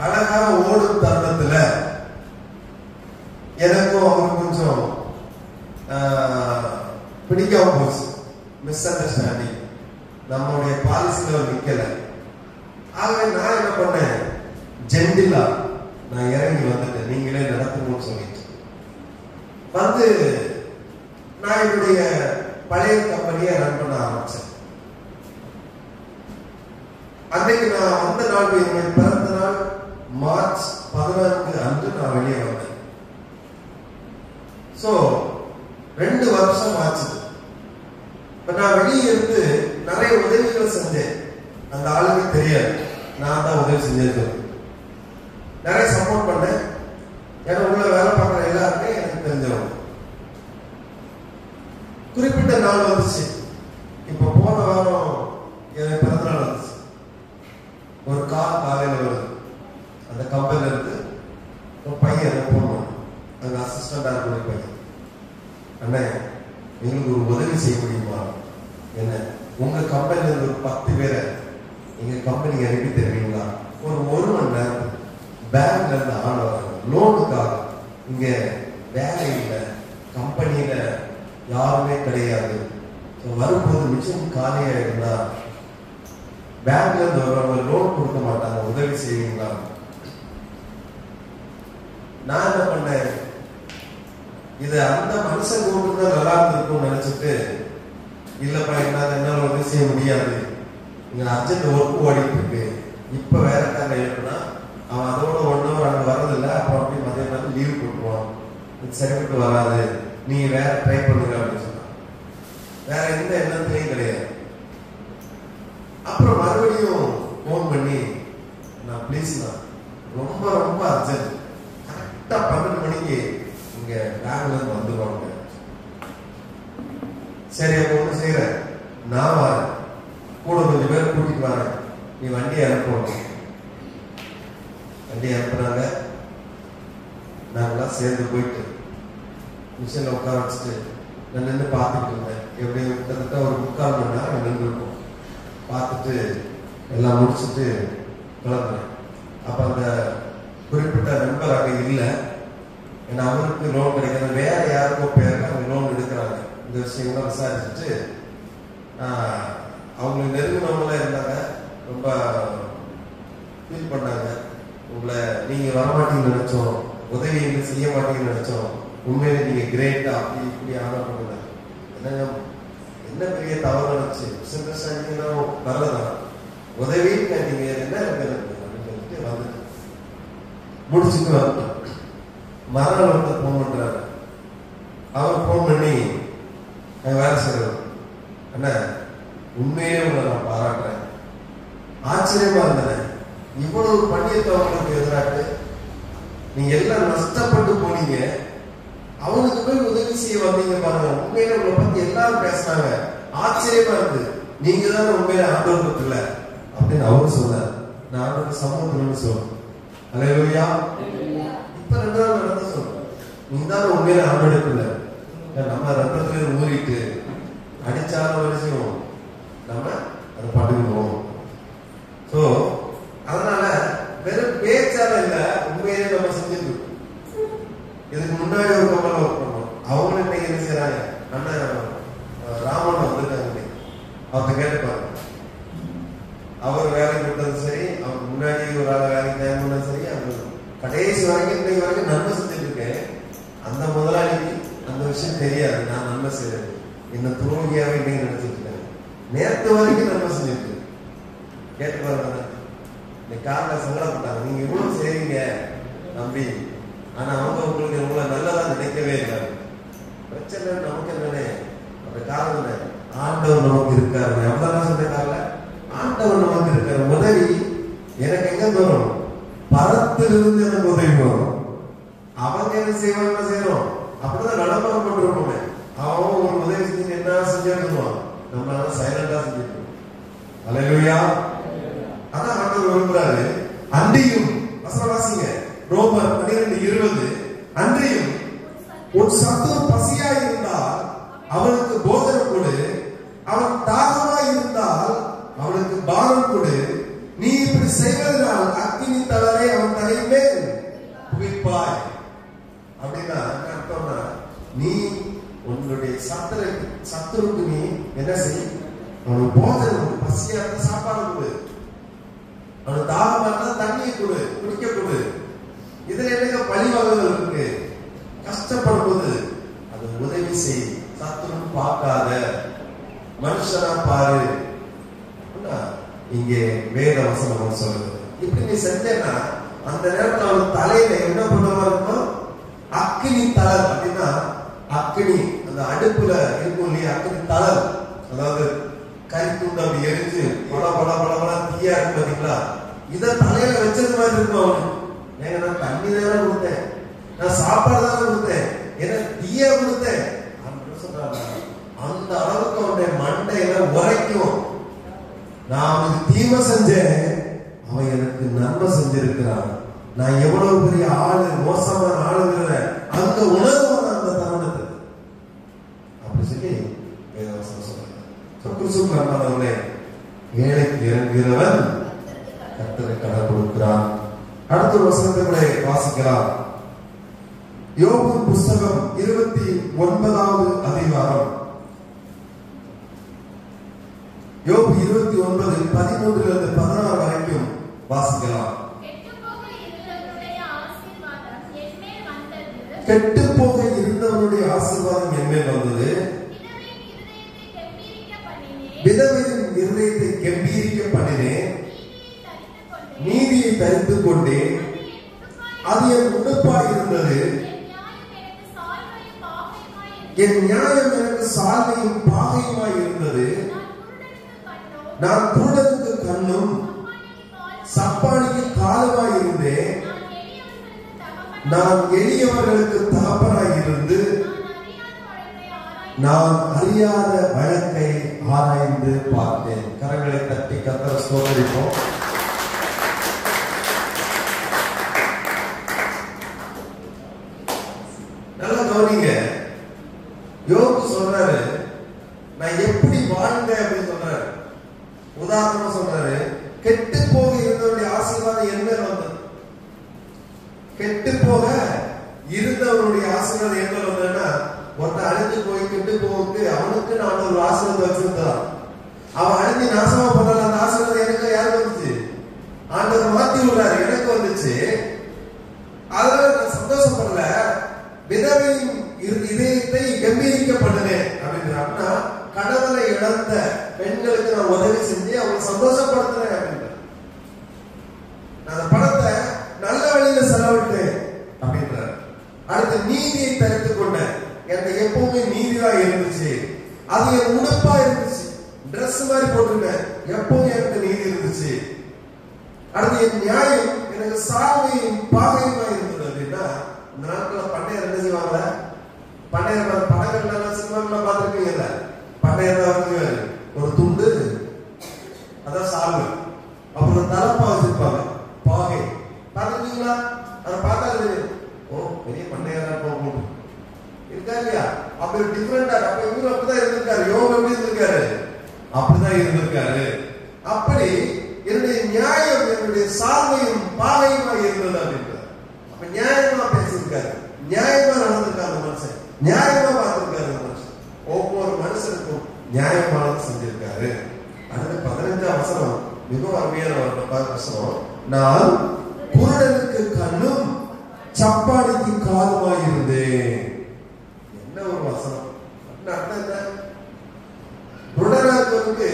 அழகாக ஓடும் தருணத்துல எனக்கும் அவருக்கு கொஞ்சம் பிடிக்காம போச்சு. மிஸ் அண்டர்ஸ்டாண்டிங், நம்மளுடைய பாலிசியில நிக்கல. ஆகவே நான் என்ன பண்ணேன், ஜென்டிலா நான் இறங்கி வந்துட்டேன், நீங்களே நடத்தணும்னு சொல்லிட்டு வந்து நான் என்னுடைய பழைய கம்பெனியை ரன் பண்ண ஆரம்பிச்சேன். அன்னைக்கு நான் வந்த நாள் என்னுடைய பிறந்த நாள் மார்ச் 14 அன்று நான் வெளியே வந்தேன். சோ 2 வருஷம் ஆச்சு. நான் வெளியே இருந்து நிறைய உதவிகள் செஞ்சேன். அந்த ஆளுக்கு தெரியாது நான் தான் உதவி செஞ்சேன். நிறைய சப்போர்ட் பண்ணேன். ஏன்னா உள்ள வேலை பார்க்குற எல்லாருமே எனக்கு தெரிஞ்சவங்க. குறிப்பிட்ட நாள் வந்துச்சு. இப்ப போன வாரம் எனக்கு பிறந்த நாள் வந்துச்சு. ஒரு காலையில வருது. அந்த கம்பெனில இருந்து ஒரு பையன் போனோம், அங்க அசிஸ்டண்டா இருக்கிற பையன், அண்ணே எங்களுக்கு ஒரு உதவி செய்ய முடியுமா, என்ன உங்க கம்பெனில இருந்து ஒரு 10 பேரை எங்க கம்பெனிக்கு அனுப்பி தருவீங்களா? ஒரு மணி நேரம் பேங்க்ல இருந்து ஆள் வராங்க லோனுக்காக. இங்க வேலை இல்லை, கம்பெனியில யாருமே கிடையாது. வரும்போது மிச்சம் காலியா இருந்தா பேங்க்ல இருந்து வருவாங்க, லோன் கொடுக்க மாட்டாங்க, உதவி செய்வீங்களா? நான் என்ன பண்ணேன், இது அந்த மனுஷன் கூப்பிட்டு தான் நல்லா இருந்திருக்கும் நினைச்சிட்டு, இல்லப்பா என்னால உதவி செய்ய முடியாது, இங்க அர்ஜென்ட் ஒர்க் ஓடிட்டு இருக்கு, இப்ப வேற காரணம் இருக்குன்னா அவன் அதோட 1 hour அங்க வர்றதில்லை, அப்புறம் அப்படி மதிய நேரம் லீவ் போட்டுருவான், இது சரிப்பட்டு வராது, நீ வேற ட்ரை பண்ணுங்க அப்படின்னு சொன்னான். வேற எந்த எண்ணத்துலையும் கிடையாது. அப்புறம் மறுபடியும் போன் பண்ணி, நான் ப்ளீஸ் நான் ரொம்ப ரொம்ப அர்ஜென்ட், கரெக்டா 12 மணிக்கு இங்க பேங்க்ல இருந்து வந்துருவாங்க. சரி அப்ப ஒண்ணு செய்யறேன், நான் வரேன், கூட கொஞ்சம் பேர் கூட்டிட்டு வரேன், நீ வண்டியை அனுப்பணும். வண்டியை அனுப்புனாங்க. நாங்களாம் சேர்ந்து போயிட்டு மிஷின்ல உட்கார வச்சுட்டு நான் நின்று பார்த்துட்டு இருந்தேன். எப்படி கிட்டத்தட்ட ஒரு 3/4 மணி நேரம் நின்றுருக்கும். பார்த்துட்டு எல்லாம் முடிச்சுட்டு கிளம்புறேன். அப்ப அந்த குறிப்பிட்ட நண்பர் அங்கே இல்லை. ஏன்னா அவருக்கு லோன் கிடைக்கிறது, வேற யாருக்கோ பேருக்கு அவங்க லோன் எடுக்கிறாங்க. இந்த விஷயங்கள்லாம் விசாரிச்சுட்டு அவங்களுக்கு நெருங்கினவங்களே இருந்தாங்க. ரொம்ப ஃபீல் பண்ணாங்க. உங்களை நீங்க வரமாட்டீங்கன்னு நினைச்சோம், உதவி செய்ய மாட்டீங்கன்னு நினைச்சோம், உண்மையிலே நீங்க கிரேட்டா அப்படி இப்படி ஆர்டர் பண்ணுங்க, என்ன பெரிய தவறு நினைச்சு நல்லதான் உதவி நீங்க என்ன அப்படின்னு சொல்லிட்டு வந்துட்டு முடிச்சுட்டு வந்துட்டோம். மறுநாள் வந்து போன் பண்றாரு. அவர் போன் பண்ணி வேலை செய்யறோம், அண்ணா உண்மையே உங்களை நான் பாராட்டுறேன், ஆச்சரியமா இருந்தேன், இவ்வளவு பண்ணியிருக்கவங்களுக்கு எதிராட்டு நீங்க எல்லாம் நஷ்டப்பட்டு போனீங்க, அவனுக்கு போய் உதவி செய்ய வந்தீங்க பாருங்க, உண்மையில உங்களை பத்தி எல்லாரும் பேசினாங்க, ஆச்சரியமா இருந்து நீங்க தான் உண்மையில ஆண்டவர் இல்லை அப்படின்னு அவரு சொன்னார். நான் ஆண்டவர் சமூகத்துல சொல்றேன். அல்லேலூயா. இப்ப ரெண்டாவது நடந்து சொல்றேன், நீங்க தான் உண்மையில ஆண்டவர் இல்லை. நம்ம ரத்தத்துல ஊறிட்டு அடிச்சாலும் வரைக்கும் நம்ம அதை படுவோம். சோ அதனால வெறும் பேச்சால இல்ல, உண்மையிலே நம்ம செஞ்சுட்டு இருக்கோம். இதுக்கு முன்னாடி ஒரு கப்பல் ஒர்க் பண்ணோம். அவங்களும் இன்னைக்கு என்ன செய்யறாங்க, அண்ணன் ராமன் வந்திருக்காங்க. அவர்கிட்ட கேட்டுப்பாங்க, அவர் வேலைக்கு விட்டது சரி, அவருக்கு முன்னாடி ஒரு ஆள் வேலைக்கு டைம் பண்ணது சரி, அவர் கடைசி வரைக்கும் இன்னைக்கு வரைக்கும் நன்மை செஞ்சுட்டு இருக்கேன். அந்த முதலாளிக்கு அந்த விஷயம் தெரியாது, நான் நன்மை செய்யறது என்ன துரோகியாவே இன்னைக்கு நினைச்சிட்டு இருக்கேன். நேற்று வரைக்கும் நன்மை செஞ்சுட்டு கேட்டு பாருங்க. இன்னைக்கு காரணம் சங்கடப்பட்டாங்க, நீங்க இவ்வளவு செய்றீங்க நம்பி, ஆனா அவங்க உங்களுக்கு உங்களை நல்லதா நினைக்கவே இல்லை. பிரச்சனை நமக்கு என்னன்னு அந்த காரணம் ஆண்டவர் நமக்கு இருக்காரு. எவ்வளவு சொன்ன காரணம் ஆண்டவர் நமக்கு இருக்காரு. உதவி எனக்கு எங்க வரும், பரத்திலிருந்து எனக்கு உதவி வரும். அவங்க என்ன செய்வாங்க செய்யறோம், அப்படிதான் நடமாட கொண்டிருப்போமே. அவன் ஒரு உதவி செஞ்சு என்ன செஞ்சிருக்கணும், நம்மளால சைலண்டா செஞ்சிருக்கணும். அல்லேலூயா. அதான் ஆண்டவர் விரும்புறாரு. அன்றியும் வசனவாசிங்க ரோமர் 12:20, அன்றியும் உன் சத்துரு பசியாய் இருந்தால் அவனுக்கு போஜனை கொடு, அவன் தாகமாய் இருந்தால் அவனுக்கு பானம் கொடு. நீ இப்படி செய்வதனால் அக்கினி தளரை அவன் தலையிலே புகைப்பாய். அப்படின்னா அர்த்தம்னா, நீ உன்னுடைய சத்துருக்கு நீ என்ன செய், அவனுக்கு போஜனை கொடு, பசியா இருந்த சாப்பாடு கொடு, அவனுக்கு தாகமா இருந்தா தண்ணியை கொடு, குடிக்க கொடு. இதுல என்னங்க பழிவாங்குதல் இருக்கு, கஷ்டப்படும்போது அது உதவி செய். சத்துரு பார்க்காத, மனுஷனா பாரு. இங்கே வேத வசனம் சொல்லுது. இப்படி நீ செஞ்சேன்னா அந்த நேரத்தில் அவன் தலையில என்ன பண்ணுவா இருக்கும், அக்கினி தளர். அப்படின்னா அக்கினி அந்த அடுப்புல இருக்கும் இல்லையா, அக்கினி தளர், அதாவது கறி துண்டு அப்படி எரிஞ்சு பல பல பல பல தீயா இருக்கு பாத்தீங்களா, இத தலையில வச்சது மாதிரி இருக்கும் அவனுக்கு. ஏங்க நான் தண்ணி தானே கொடுத்தேன், நான் சாப்பாடு தானே கொடுத்தேன், ஏன்னா தீயா கொடுத்தேன் அப்படின்னு சொல்றாங்க. அந்த அளவுக்கு அவனுடைய மண்டையில உரைக்கும், நான் அவனுக்கு தீமை செஞ்சேன், அவன் எனக்கு நன்மை செஞ்சிருக்கிறான், நான் எவ்வளவு பெரிய ஆளு, மோசமான ஆளுங்கிற அந்த உணர்வான அந்த தருணத்துக்கு அப்படி சொல்லி வேதவசனம் சொல்றாங்க. ஏழைக்கு இறங்குகிறவன் கர்த்தருக்கு கடன் கொடுக்கிறான். அடுத்த வசனத்தை கூட வாசிக்கலாம். யோபு புஸ்தகம் 29வது அதிகாரம், யோபு 29 13 வரைக்கும் வாசிக்கலாம். கெட்டு போக இருந்தவனுடைய ஆசீர்வாதம் என்மேல் வந்தது, விதவையின் இருதயத்தை கெம்பீரிக்க பண்ணினேன், நீதியை தரித்துக் கொண்டேன், அது என் உடுப்பாய் இருந்தது, என் நியாயம் எனக்கு சால்வையும் பாகையுமாய் இருந்தது, நான் குருடனுக்கு கண்ணும் சப்பானிக்கு காலுமாய் இருந்தேன், நான் எளியவர்களுக்கு தகப்பனாய் இருந்து நான் அறியாத வழக்கை ஆராய்ந்து பார்த்தேன். கரங்களை தட்டி கர்த்தரை ஸ்தோத்திரிப்போம். நல்லா கவனிங்க. யோபு சொல்றாரு, நான் எப்படி வாழ்ந்தேன் அப்படின்னு சொல்றாரு. உதாரணமா சொல்றாரு, கெட்டு போக இருந்தவருடைய ஆசீர்வாதம் என்ன வந்தது, கெட்டு போக இருந்தவருடைய ஆசீர்வாதம் என்ன வந்ததுன்னா, ஒருத்தர் அழிஞ்சு போய் கெட்டு போகுது, அவனுக்கு நான் ஒரு ஆசீர்வாதம் வச்சிருந்தான், அவன் அழிஞ்சு நாசமா போனால அந்த ஆசீர்வாதம் எனக்கு யாருக்கு வந்துச்சு, ஆண்டவர் மாத்தி விடுறாரு, எனக்கு வந்துச்சு. அதனால நான் சந்தோஷப்படல, விதவையின் இதயத்தை கம்பீரிக்கப்பட்டனேன் அப்படின்னா, கடவுளை இழந்த பெண்களுக்கு நான் உதவி செஞ்சு அவங்க சந்தோஷப்படுத்தினேன் அப்படின்ற, நான் அந்த பணத்தை நல்ல வழியில செலவிட்டேன் அப்படின்றார். அடுத்து நீதியை தரித்துக் கொண்டேன், எனக்கு எப்பவுமே நீதிதான் இருந்துச்சு, அது என் உடுப்பா இருந்துச்சு, டிரெஸ் மாதிரி போட்டுருந்தேன், எப்பவும் எனக்கு நீதி இருந்துச்சு. அடுத்து என் நியாயம் எனக்கு சால்வையும் பாகையுமா இருந்தது. அப்படின்னா இந்த நாட்கள் பண்ணையர் என்ன செய்வாங்க, பண்ணையர் படங்கள்ல சினிமாக்கள்ல பார்த்துருக்கீங்கல்ல, பண்ணையர் ஒரு துண்டு அப்படி டிஃபரெண்டா. அப்ப இவரு அப்படிதான் இருந்திருக்காரு. யோபு எப்படி இருந்திருக்காரு? அப்படிதான் இருந்திருக்காரு. அப்படி என்னுடைய நியாயம் என்னுடைய சார்மையும் பாதையுமா இருந்தது அப்படின்றார். அப்ப நியாயமா பேசியிருக்காரு, நியாயமா நடந்திருக்காரு அந்த மனுஷன், நியாயமா பார்த்திருக்காரு அந்த மனுஷன். ஒவ்வொரு மனுஷனுக்கும் நியாயமானது செஞ்சிருக்காரு. அடுத்து 15ஆம் வசனம் மிகவும் அருமையான வசனம். நான் குருடனுக்கு கண்ணும் சப்பாடிக்கு காதுமாய் இருந்தேன். என்ன ஒரு வசனம்! அர்த்தம் என்ன? குருடனா இருக்கவனுக்கு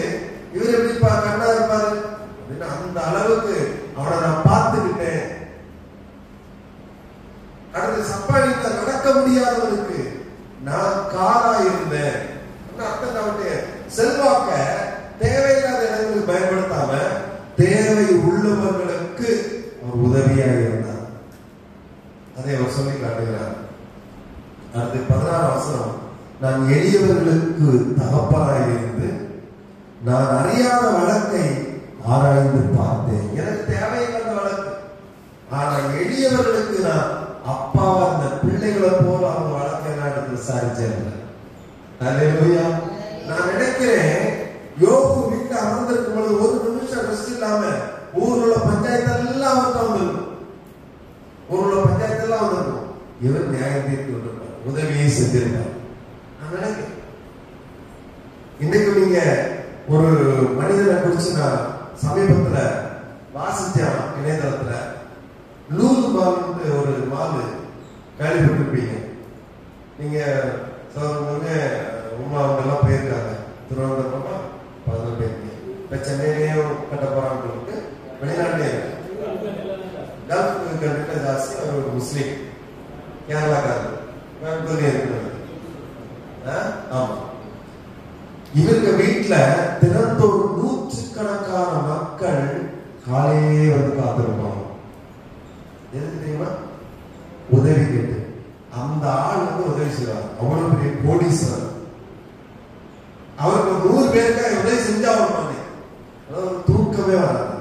இவர் எப்படி கண்ணா இருப்பாரு அப்படின்னு அந்த அளவுக்கு அவனை நான் பார்த்துக்கிட்டேன். அடுத்து சப்பாடிக்கு நடக்க முடியாதவனுக்கு நான் காலா இருந்தேன். அர்த்தம் அவனுடைய செல்வாக்க தேவையில்லாத இடங்களுக்கு பயன்படுத்தாம தேவை உள்ளவர்களுக்கு ஒரு உதவியாக இருந்தார். அதை அவர் சொல்லி காட்டுகிறார். அடுத்து 16ஆம் வசனம். நான் எளியவர்களுக்கு தகப்பனாய் இருந்து நான் அறியாத வழக்கை ஆராய்ந்து பார்த்தேன். எனக்கு தேவையில்லாத வழக்கு, ஆனா எளியவர்களுக்கு நான் அப்பாவா அந்த பிள்ளைகளை போல அவங்க வழக்கை நான் எடுத்து விசாரிச்சேன். அல்லேலூயா. நான் நினைக்கிறேன் யோபு வீட்டுல அமர்ந்திருக்கும் பொழுது ஒரு நிமிஷம் ரெஸ்ட் இல்லாம ஊர்ல உள்ள பஞ்சாயத்து எல்லாம் அவர்கிட்ட வந்திருக்கும். ஊர்ல பஞ்சாயத்து எல்லாம் வந்திருக்கும். இவர் நியாயம் தீர்த்து விட்டுருப்பார், உதவியை செஞ்சிருப்பார். நான் நினைக்கிறேன் இன்னைக்கு நீங்க ஒரு மனிதனை குறிச்சு நான் சமீபத்துல வாசிச்சேன் இணையதளத்துல. லூலு மால்னு ஒரு மால் கேள்விப்பட்டிருப்பீங்க நீங்க. உமா அவங்க எல்லாம் போயிருக்காங்க. திருவனந்தபுரமா 11 பேருக்கு. இப்ப சென்னையிலேயும் கட்ட போறாங்க. வெளிநாட்டிலே கல்ஃப் கண்ட்ரில ஜாஸ்தி. அவர் ஒரு முஸ்லீம், கேரளாக்காரர், கோயம்புத்தூர்ல இருக்கிறார். ஆமா, இவருக்கு வீட்டுல தினந்தோறும் 100கணக்கான மக்கள் காலையே வந்து காத்திருப்பாங்க. எதுக்கு தெரியுமா? உதவி கேட்டு. அந்த ஆள் வந்து உதவி செய்வார். அவ்வளவு பெரிய கோடீஸ்வரர். அவருக்கு 100 பேருக்காக உதவி செஞ்சா அவர் தூக்கமே வராது.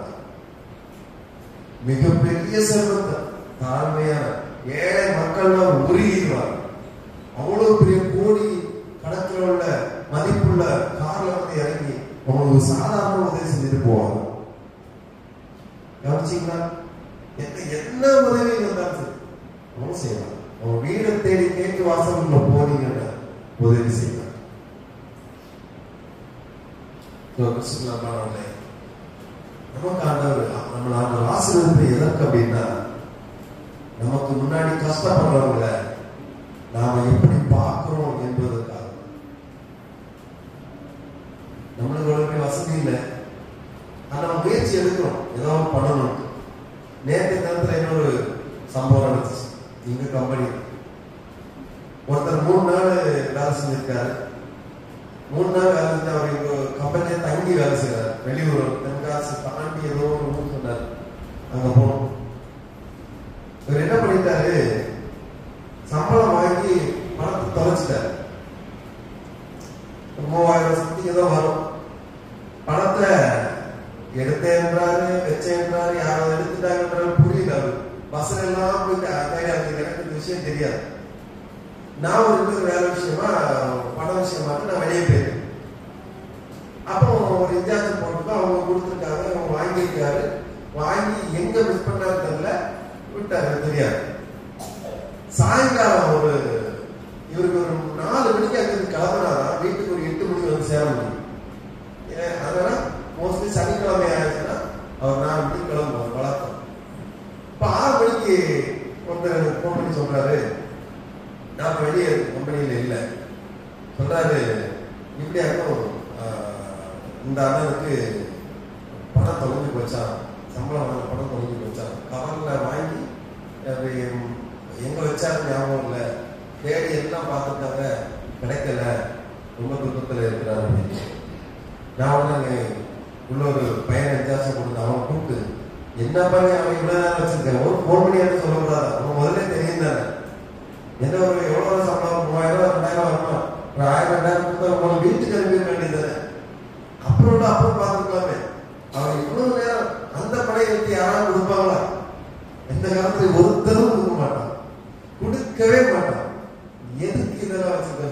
மிகப்பெரிய செல்வந்தர், தாழ்மையான ஏழை மக்கள் உருகிடுவார். அவ்வளவு பெரிய கோடி கணக்கில் உள்ள மதிப்புள்ள கார்ல வந்து இறங்கி அவங்களுக்கு சாதாரண உதவி செஞ்சுட்டு போவாங்க. கவனிச்சீங்களா? என்ன உதவி இருந்தாலும் சரி அவங்க செய்யலாம். அவங்க வீடை தேடி கேட்டு வாசல்ல போனீங்கன்னா உதவி செய்யலாம். நமக்கு ஆண்டவர் நம்மள ஆசீர்வதிப்பை எதற்கு அப்படின்னா, நமக்கு முன்னாடி கஷ்டப்படுறவங்கள நாம எப்படி பார்க்கிறோம் என்பதற்காக. நம்மளுக்கு வசதி இல்லை, ஆனா முயற்சி எடுக்கிறோம், ஏதாவது பண்ணணும். நேற்று நேரத்தில் இன்னொரு சம்பவம் நடந்துச்சு. எங்க கம்பெனி ஒருத்தர் 3 நாள் வேலை செஞ்சிருக்காரு. 3 நாள் வேலை செஞ்சு அவர் எங்க கம்பெனியே தங்கி வேலை செய்யறாரு. வெளியூர் தென்காசி தாண்டி ஏதோ ஒரு ஊர் சொன்னார், அங்க போனோம். இவர் என்ன பண்ணிட்டாரு, சம்பளம் வாங்கி பணத்தை தொலைச்சிட்டாரு. 3000 சக்திக்கு தான் வரும். பணத்தை எடுத்தேன்றாரு, வச்சேன்றாரு, யாராவது எடுத்துட்டாங்கன்றாரு, புரியல. அவரு பஸ்ல எல்லாம் போயிட்டு எனக்கு இந்த விஷயம் தெரியாது. நான் ஒரு வேலை விஷயமா பண விஷயமா நான் வெளியே போயிருக்கேன். அப்புறம் ஒரு இன்சார்ஜ் போட்டு அவங்க கொடுத்துருக்காங்க, அவங்க வாங்கியிருக்காரு. வாங்கி எங்க மிஸ் பண்ணாரு தெரியல, விட்டாரு, தெரியாது. சாயங்காலம் இவருக்கு ஒரு 4 மணிக்கு அங்கிருந்து கிளம்புனாதான் வீட்டுக்கு ஒரு 8 மணிக்கு வந்து சேர முடியும். அதனால மோஸ்ட்லி சனிக்கிழமை ஆயிடுச்சுன்னா அவர் 4 மணிக்கு கிளம்புவார் வழக்கம். இப்ப 6 மணிக்கு ஒருத்தர் போன் பண்ணி சொல்றாரு, நான் வெளியே கம்பெனியில இல்லை. சொல்றாரு, இப்படியாக்கும் இந்த அண்ணனுக்கு பணம் தொலைஞ்சு போச்சான், சம்பளம் வாங்க பணம் தொலைஞ்சு போச்சான். கவர்ல வாங்கி எங்க வச்சாரு ஞாபகம் இல்லை, தேடி எல்லாம் பார்த்துட்டாங்க, கிடைக்கல, ரொம்ப துக்கத்தில் இருக்கிறாரு அப்படின்னு. நான் உடனே உள்ள ஒரு பையனை வித்தியாசம் கொடுத்து அவன் கூப்பிட்டு, என்ன பண்ணி அவன் இவ்வளவு நேரம் வச்சிருக்கேன், ஒரு 4 மணி சொல்லக்கூடாது, அவன் முதல்ல தெரியும் தானே. என்ன ஒரு எவ்வளவு சம்பளம், 3000 2000 வருமா, ஒரு 1000 2000 கொடுத்தா வீட்டுக்கு அனுப்பி வேண்டியது. அப்புறம் பார்த்துக்கலாமே. அவன் இவ்வளவு நேரம் அந்த படையை வச்சு யாராவது கொடுப்பாங்களா? எந்த காலத்துல ஒருத்தரும் கொடுக்க மாட்டான், கொடுக்கவே மாட்டான். எதுக்கு இதெல்லாம் வச்சிருக்க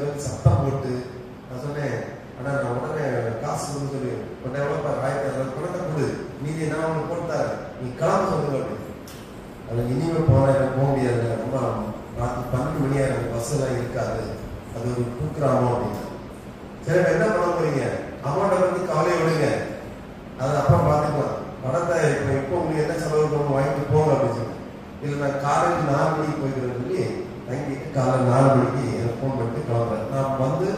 இருக்காது, அது ஒரு குக்கிராமம் அப்படின்னு. சரி, என்ன பண்ண போறீங்க? அமௌண்ட்டை பத்தி கவலையை விடுங்க, அது அப்புறம் பார்த்துக்கலாம். பணத்தை இப்போ உங்களுக்கு என்ன செலவு பண்ணணும் வாங்கிட்டு போங்க அப்படின்னு சொல்லி. இல்லை நான் காலையில் 4 மணிக்கு போய்க்கிறேன்னு சொல்லி தங்கிட்டு காலையில் 4 மணிக்கு எனக்கு ஃபோன் பண்ணிட்டு கிளம்புறேன். நான் வந்து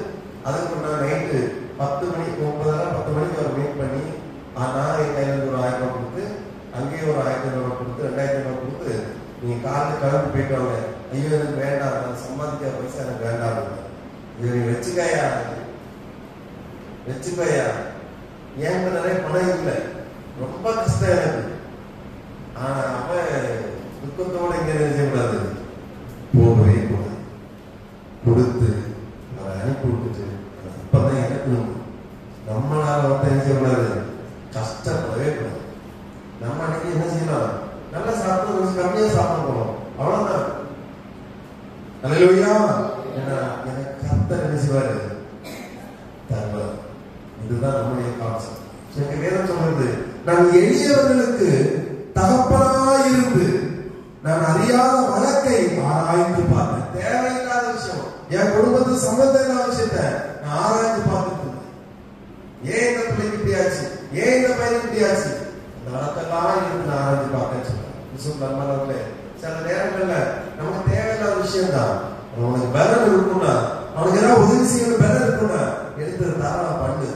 அதுக்கு நான் நைட்டு 10 மணிக்கு 10 மணிக்கு ஒரு மீட் பண்ணி நான் என் கையில் ஒரு 1000 ரூபா கொடுத்து, அங்கேயே ஒரு 1500 ரூபா கொடுத்து 2000 ரூபா கொடுத்து நீங்கள் காலையில் கிளம்பி போயிட்டு வாங்க. ஐயோ எனக்கு வேண்டாம், நான் சம்பாதிக்கிற பைசா எனக்கு வேண்டாம், இது நீ வச்சுக்காயா என்கிட்ட நிறைய பணம் இல்லை, ரொம்ப கஷ்டம் எனக்கு. ஆனா அவன் துக்கத்தோட இங்க நினைச்சக்கூடாது, போகவே கூடாது, கொடுத்து அவரை அனுப்பி விட்டுட்டு அப்பதான் எனக்கு நம்மளால வந்து நினைச்சக்கூடாது, கஷ்டப்படவே கூடாது. நம்ம அன்னைக்கு என்ன செய்யலாம்? நல்லா சாப்பிட்டு கொஞ்சம் கம்மியா சாப்பிட போனோம், அவ்வளவுதான். அல்லேலூயா. எனக்கு கர்த்தர் என்ன செய்வாரு? தருவார். இதுதான் நம்முடைய கான்செப்ட். வேதம் சொல்றது, நான் எளியவர்களுக்கு தகப்பனாயிருந்து நான் அறியாத வழக்கை ஆராய்ந்து பார்த்தேன். தேவையில்லாத விஷயம், என் குடும்பத்துக்கு சம்பந்தம் இல்லாத விஷயத்தை நான் ஆராய்ந்து பார்த்துட்டு இருந்தேன். ஏன் இந்த பிள்ளைக்கு இப்படியாச்சு, ஏன் இந்த பையனுக்கு இப்படியாச்சு, அந்த வழக்கெல்லாம் இருந்து நான் ஆராய்ந்து பார்த்தேன்னு சொல்றேன். சில நேரங்கள்ல நமக்கு தேவையில்லாத விஷயம் தான். அவனுக்கு பலன் இருக்கும்னா, அவனுக்கு ஏதாவது உதவி செய்யணும் பலன் இருக்கும்னா எடுத்து தாராளம் பண்ணு.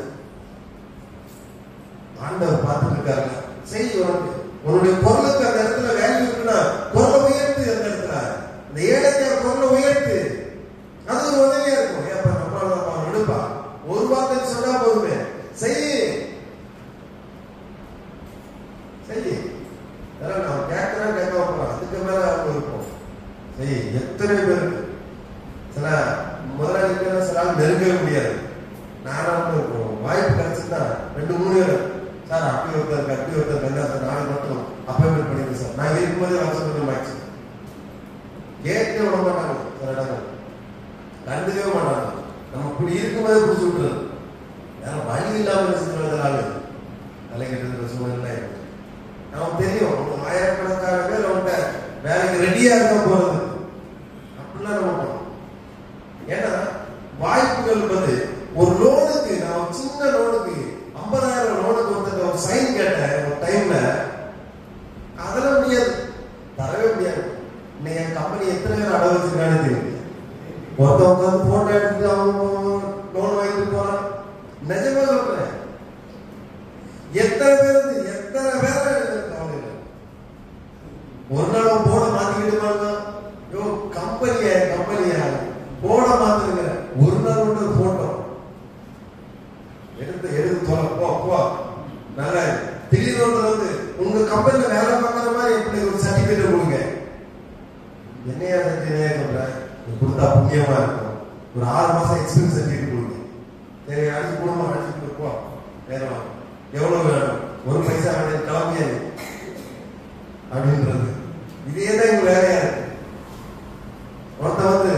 ஆண்டவர் பார்த்துட்டு இருக்காரு, செய். உன்னுடைய பொருளுக்கு அந்த இடத்துல வேல்யூ இருக்குன்னா பொருளை உயர்த்து. அந்த இடத்துல இந்த ஏழைக்கு பொருளை உயர்த்து, அது ஒரு உதவியா இருக்கும். ஏப்பா நம்மளால எடுப்பா, ஒரு வார்த்தை சொன்னா போதுமே, செய். நான் கேட்கிறேன் கேட்க போறேன், அதுக்கு மேல அவங்க இருப்போம். செய். எத்தனை பேருக்கு சில முதலாளிக்கு சில நெருங்கவே முடியாது. நானும் வாய்ப்பு கிடைச்சுன்னா 2-3 பேர் சார் அப்படி ஒருத்தர் நாளை மட்டும் அப்பாயின்மெண்ட் பண்ணிடுங்க சார், நான் இருக்கும்போதே வருஷம் ஆயிடுச்சு. கேட்க விட மாட்டாங்க, சில இடங்கள் கண்டுக்கவே மாட்டாங்க. நம்ம இப்படி இருக்கும்போதே பிடிச்சி விட்டுறது, வேற வழி இல்லாமல் செஞ்சதுனால தலைக்கிட்டு சூழ்நிலை. நமக்கு தெரியும், 1000கணக்கான பேர் அவன்கிட்ட வேலைக்கு ரெடியா இருக்க போறது, அப்படிலாம் நம்ம போனோம். ஏன்னா வாய்ப்புகள் என்பது ஒரு லோனுக்கு, நான் சின்ன லோனுக்கு 50,000 லோனுக்கு ஒருத்தர் ஒரு சைன் கேட்டேன் ஒரு டைம்ல, அதெல்லாம் முடியாது, தரவே முடியாது. இன்னைக்கு என் கம்பெனி எத்தனை பேர் அடவு வச்சிருக்கானே தெரியும். ஒருத்தன் உட்காந்து போட்டோ எடுத்துட்டு அவங்க லோன் வாங்கிட்டு போறான். நிஜமா சொல்றேன், எத்தனை பேர் கவலை. ஒரு நாள் போட மாத்திக்கிட்டு கம்பெனியா போட மாத்துங்க, ஒரு நாள் மட்டும் போட்டோம் எடுத்து போ நல்லா. திடீர்னு வந்து உங்க கம்பெனில வேலை பார்க்கற மாதிரி எப்படி ஒரு சர்டிபிகேட் கொடுங்க. என்னையா சொல்ற, கொடுத்தா புண்ணியமா இருக்கும், ஒரு 6 மாசம் எக்ஸ்பீரியன்ஸ் சர்டிபிகேட் கொடுங்க. சரி, அடிச்சு குடும்பம் அடிச்சுட்டு போ, வேற எவ்வளவு வேணும், ஒரு பைசா வேணும், கிளம்பியாது அப்படின்றது. இதேதான் எங்க வேலையா இருக்கு. ஒருத்தன் வந்து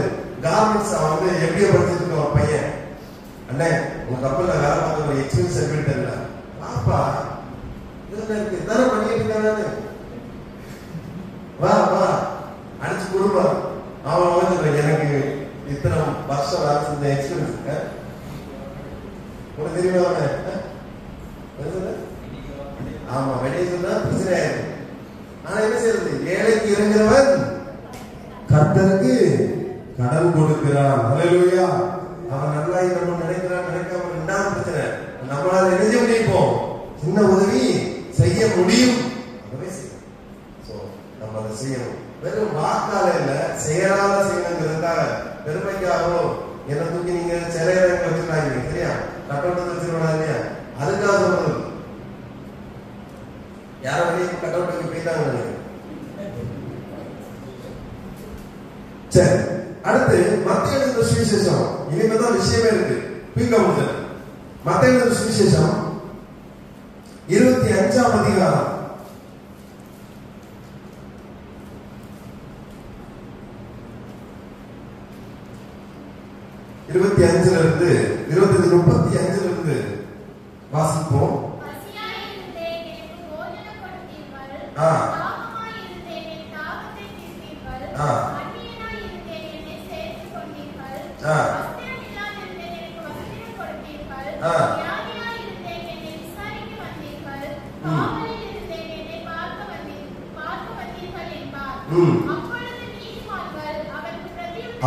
கார்மெண்ட்ஸ் வந்து எப்படியோ படிச்சுட்டு இருக்க ஒரு பையன், அண்ணே உங்க கப்பல்ல வேலை பார்க்க ஒரு எக்ஸ்பீரியன்ஸ் சர்டிபிகேட் தெரியல, பாப்பா தானே பண்ணிட்டு இருக்கானு, வா அடிச்சு கொடுப்பா. அவன் வந்து எனக்கு இத்தனை வருஷம் வேலை செஞ்ச எக்ஸ்பீரியன்ஸ் இருக்க, உனக்கு தெரியுமா? ஆமா, வெளியே சொன்னா பிரச்சனை ஆயிருக்கு. ஆனா என்ன செய்யறது, ஏழைக்கு இறங்குறவன் கர்த்தருக்கு கடன் கொடுக்கிறான். அல்லேலூயா. அவன் நல்லா நம்ம நினைக்கிறான், நினைக்காம ரெண்டாவது பிரச்சனை, நம்மளால நினைஞ்ச முடியும், சின்ன உதவி செய்ய முடியும், நம்ம அதை செய்யணும். வெறும் வாக்கால இல்ல, செயலால செய்யணுங்கிறதுக்காக பெருமைக்காகவும் என்ன தூக்கி நீங்க சிலையை வச்சுருக்காங்க, சரியா, கட்டோட்டத்தை வச்சிருக்கா இல்லையா, அதுக்காக சொல்றது. யார வெளியே கட்டோட்டுக்கு போயிட்டாங்க. சரி, அடுத்து மத்தேயு எழுதின சுவிசேஷம், இனிமேதான் விஷயமே இருக்கு. மத்தேயு எழுதின சுவிசேஷம் 25ஆம் அதிகாரம் 25 வாசிப்போம்.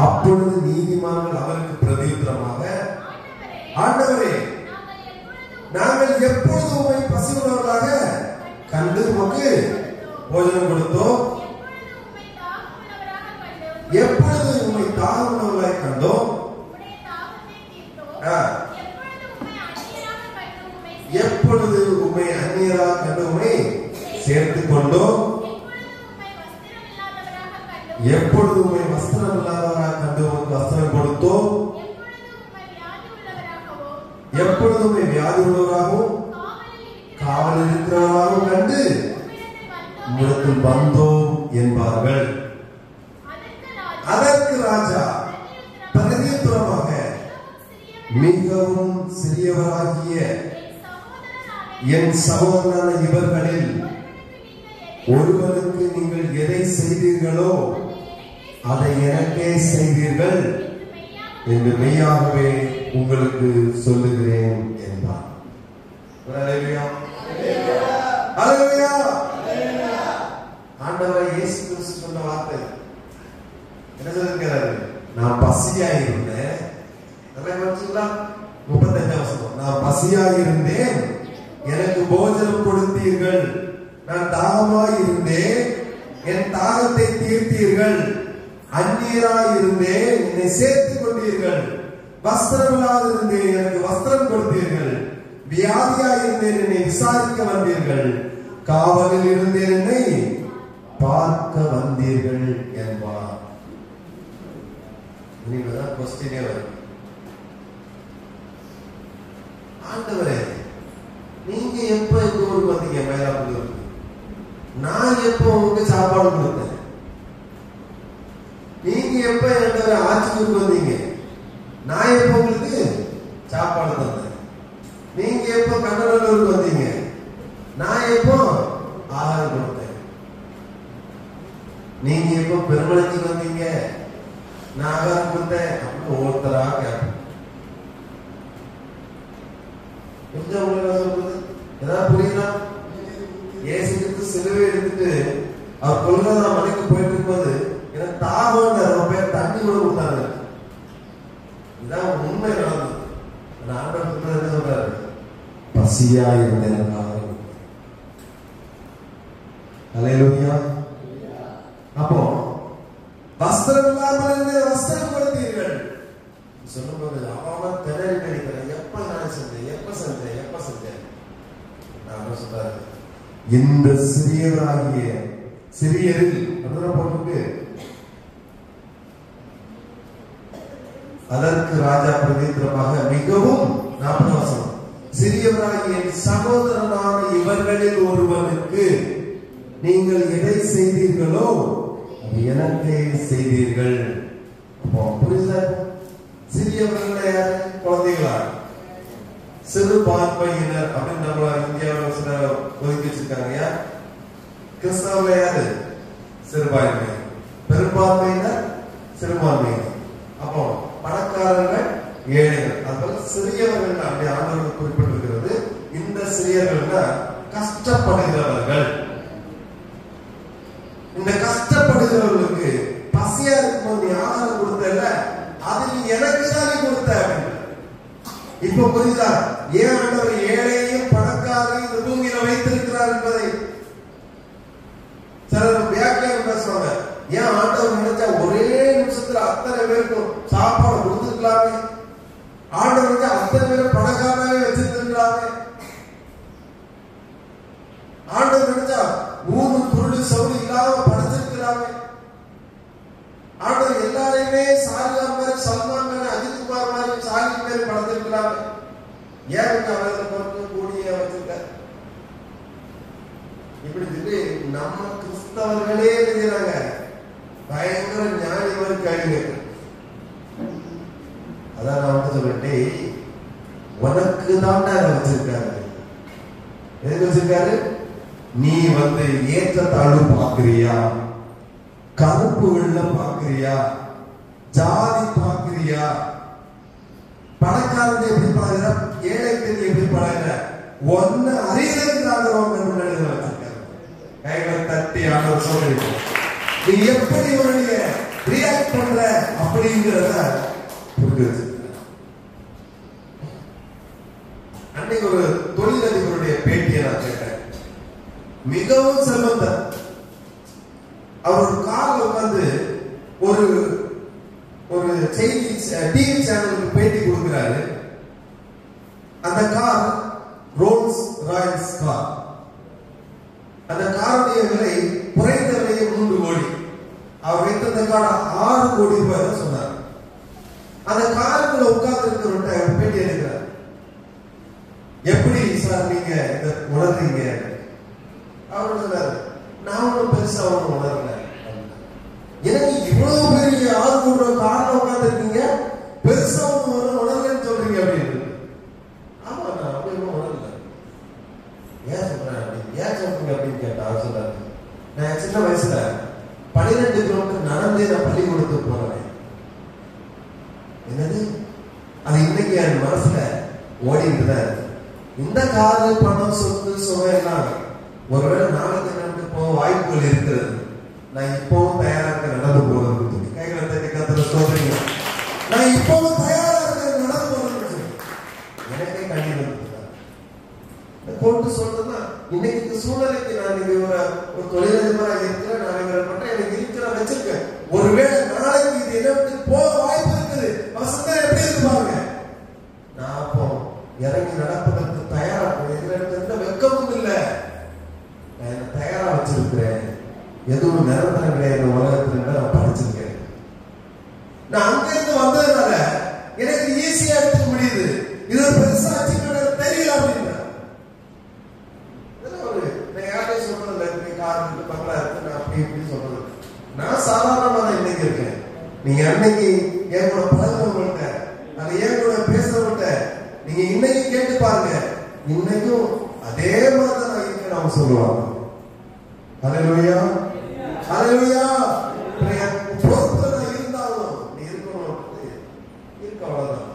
அப்பொழுது நீதிமான்கள் அவருக்கு பிரதியுத்தரமாக, ஆண்டவரே, நாங்கள் எப்பொழுது உம்மை பசியுள்ளவர்களாக கண்டு உமக்கு போஜனம் கொடுத்தோம், எப்பொழுது உம்மை தாகமுள்ளவர்களாய் கண்டோம், எப்பொழுது உம்மை அந்நியராக கண்டு உம்மை சேர்த்துக் கொண்டோம், எப்பொழுது உம்மை வஸ்திரம் இல்லாதவராக கண்டு உமக்கு வஸ்திரம் கொடுத்தோம், எப்பொழுது உம்மை வியாதி உள்ளவராகவும் காவலில் இருக்கிறவராகவும் கண்டு உம்மிடத்தில் வந்தோம் என்பார்கள். அதற்கு ராஜா பிரதியுத்தரமாக, மிகவும் சிறியவராகிய என் சகோதரனான இவர்களில் ஒருவனுக்கு நீங்கள் எதை செய்தீர்களோ அதை எனக்கே செய்தீர்கள் என்று மெய்யாகவே உங்களுக்கு சொல்லுகிறேன் என்றார். ஆண்டவரை இயேசு கிறிஸ்து சொன்ன வார்த்தை என்ன சொல்லிருக்கிறாரு? நான் பசியாய் இருந்தேன். 35 வசனம். நான் பசியாய் இருந்தேன், எனக்கு போஜனம் கொடுத்தீர்கள். நான் தாகமாய் இருந்தேன், என் தாகத்தை தீர்த்தீர்கள். அந்நியராய் இருந்தேன், என்னை சேர்த்துக் கொண்டீர்கள். வஸ்திரம் இல்லாது இருந்தேன், எனக்கு வஸ்திரம் கொடுத்தீர்கள். வியாதியாய் இருந்தேன், என்னை விசாரிக்க வந்தீர்கள். காவலில் இருந்தேன், என்னை பார்க்க வந்தீர்கள் என்பார். நீங்கதான் கொஸ்டினே வரும். ஆண்டவரே, நீங்க எப்ப எங்க ஊருக்கு வந்தீங்க? மயிலாப்பூருக்கு. நான் எப்ப உங்களுக்கு சாப்பாடு கொடுத்தேன்? நீங்க எப்ப என்கிட்ட ஆட்சிக்கு வந்தீங்க? நான் எப்ப உங்களுக்கு சாப்பாடு தந்தேன்? நீங்க எப்ப கண்ணனூருக்கு வந்தீங்க? நான் எப்போ ஆகாரம் கொடுத்தேன்? நீங்க எப்ப பெருமளத்துக்கு வந்தீங்க? நான் ஆகாரம் கொடுத்தேன். அப்படின்னு ஒவ்வொருத்தரா கேட்பேன். புரியுதா? இயேசு கிறிஸ்து சிலுவை எடுத்துட்டு அவர் கொல்கத்தா மலைக்கு போயிட்டு இருக்கும்போது எனக்கு தாகம் ரொம்ப பேர் தண்ணி கூட கொடுத்தாங்க. இதான் உண்மை நடந்தது. ஆண்டவர் என்ன சொல்றாரு? பசியா இருந்தேன். அல்லேலூயா. அப்போ வஸ்திரம் இல்லாமல் இருந்த வஸ்திரம் கொடுத்தீர்கள் சொல்லும்போது அவன் திணறி நினைக்கிறேன். எப்ப நான் செஞ்சேன், எப்ப செஞ்சேன், எப்ப செஞ்சேன்? நான் சொல்றாரு, இந்த சிறியவராகிய சிறியரில் போட்டு. அதற்கு ராஜா பிரதித்திரமாக, மிகவும் 40 வசனம், சிறியவராகிய சகோதரனான இவர்களில் ஒருவனுக்கு நீங்கள் எதை செய்தீர்களோ எனக்கே செய்தீர்கள். புரியுதா? சிறியவர்கள் யாரு? குழந்தைகளா? சிறுபான்மையினர் அப்படின்னு நம்ம இந்தியாவில் சில ஒதுக்கி வச்சிருக்காங்க. கிறிஸ்தவர்கள் யாரு? சிறுபான்மை. பெரும்பான்மையினர் சிறுபான்மையினர். அப்போ பணக்காரர்கள், ஏழைகள், அதுபோல சிறியவர்கள் அப்படி ஆண்டவர்கள் குறிப்பிட்டிருக்கிறது. இந்த சிறியர்கள் கஷ்டப்படுகிறவர்கள். இந்த கஷ்டப்படுகிறவர்களுக்கு பசியா இருக்கும்போது நீ ஆகாரம் கொடுத்தல, அது நீ எனக்கு தானே கொடுத்த. இப்ப புரியுதா ஏன் ஆண்டவர் ஏழையும் பணக்காரையும் இந்த பூமியில வைத்திருக்கிறார் என்பதை? சிலர் வியாக்கியானம் பேசுவாங்க. ஏன் ஆண்டவர் நினைச்சா ஒரே நிமிஷத்துல அத்தனை பேருக்கும் சாப்பாடு கொடுத்துருக்கலாமே? ஆண்டவர் அத்தனை பேரும் பணக்காரவே வச்சிருக்கலாமே? ஆண்டவர் நினைச்சா 3 பொருள் சவுடி இல்லாம படைச்சிருக்கலாமே? ஆண்டவர் எல்லாரையுமே சாலியார் மாதிரி, சல்மான் மாதிரி, அஜித் குமார் மாதிரி, சாலி மாதிரி படைச்சிருக்கலாமே? ஏன் பொறுத்து கூடிய வச்சிருக்க? இப்படி சொல்லி நம்ம கிறிஸ்தவர்களே எழுதுறாங்க. பயங்கர ஞானி மாதிரி கேள்வி. அதான் நான் வந்து சொல்லிட்டேன், உனக்கு தான் வச்சிருக்காரு. எதுக்கு வச்சிருக்காரு? நீ வந்து ஏற்றத்தாழ்வு பாக்குறியா? கருப்பு வெள்ளம் பாக்குறியா? ஜாதி பாக்குறியா? பணக்காரன் எப்படி பாக்குற? ஏழைக்கு நீ எப்படி பழகிற ஒன்னு அறியறதுக்காக முன்னாடி வச்சிருக்காரு. கைகளை தட்டி ஆண்டவர் சொல்றீங்க நீ எப்படி உன்னுடைய ரியாக்ட் பண்ற அப்படிங்கிறத புரிஞ்சு வச்சிருக்க. அன்னைக்கு ஒரு தொழிலதிபருடைய பேட்டியை நான் கேட்டேன். மிகவும் செல்வந்தர். அவர் ஒரு கார்ல உட்கார்ந்து ஒரு ஒரு செய்தி டிவி சேனலுக்கு பேட்டி கொடுக்கிறாரு. அந்த கார் ரோல்ஸ் ராயல்ஸ் கார். அந்த காருடைய விலை குறைந்த விலையை 3 கோடி. அவர் வைத்திருந்த கார் 6 கோடி ரூபாய் தான் சொன்னார். அந்த காருக்குள்ள உட்கார்ந்து இருக்கிறவர்கிட்ட பேட்டி எடுக்கிறார். எப்படி சார் நீங்க இதை உணர்றீங்க? அவர் சொன்னார், நான் ஒன்றும் பெருசா ஒன்றும் உணரல. எனக்கு இவ்வளவு பெரிய 6 கோடி ரூபாய் கார்ல உட்கார்ந்து இருக்கீங்க, பெருசா ஒன்றும் உணரலன்னு சொல்றீங்க அப்படின்னு. ஆமா, நான் அப்படி ஒன்றும் உணரல. ஏன் சொல்றேன் அப்படின்னு, ஏன் சொல்றீங்க அப்படின்னு கேட்டா அவர் சொல்றாரு, நான் சின்ன வயசுல 12 கிலோமீட்டர் நடந்தே நான் பள்ளிக்கூடத்துக்கு போனேன். என்னது அது இன்னைக்கு என் மனசுல ஓடிட்டு தான் இருக்கு. இந்த காரு பணம் சொத்து சுகம் எல்லாம் ஒருவேளை நாளைக்கு நடந்து போக வாய்ப்புகள் இருக்கிறது. நான் இப்பவும் தயாரா இருக்க நடந்து போறது. கைகளை தட்டி கத்துல சொல்றீங்க, நான் இப்பவும் தயாரா இருக்க நடந்து போறது. எனக்கே கண்ணீர் போட்டு சொல்றதுன்னா இன்னைக்கு சூழ்நிலைக்கு நான் இங்க ஒரு தொழிலதிபரா இருக்கிறேன், நான் இவரை பண்றேன், எனக்கு இருக்கிற வச்சிருக்கேன். ஒருவேளை நாளைக்கு இது என்ன விட்டு போக வாய்ப்பு இருக்குது. வசந்தா எப்படி இருக்கு பாருங்க. நான் அப்போ இறங்கி நடப்பதற்கு தயாரா எனக்கு எந்த வெக்கமும் இல்லை. நான் என்ன தயாரா வச்சிருக்கிறேன். எதுவும் நிரந்தரம் கிடையாது உலகத்துல நான் படிச்சிருக்கேன். நான் அங்கிருந்து வந்ததுனால எனக்கு ஈஸியா எடுத்துக்க முடியுது. இது ஒரு பெருசா அச்சீவ்மெண்ட் தெரியல அப்படின்னா ஒரு நான் யார்கிட்ட சொல்றதில்ல. கார் இருக்கு, பங்களா இருக்கு, நான் அப்படி இப்படி சொல்றது. நான் சாதாரணமா தான் இன்னைக்கு இருக்கேன். நீங்க அன்னைக்கு என் கூட பழகிறவங்கள்ட்ட அது என் கூட பேசுறவங்கள்ட்ட நீங்க இன்னைக்கு கேட்டு பாருங்க, இன்னைக்கும் அதே மாதிரி நான் இருக்கேன் அவங்க சொல்லுவாங்க. ஹல்லேலூயா, ஹல்லேலூயா. பொறுப்புல இருந்தாலும் நீ இருக்கணும், இருக்க அவ்வளவுதான்.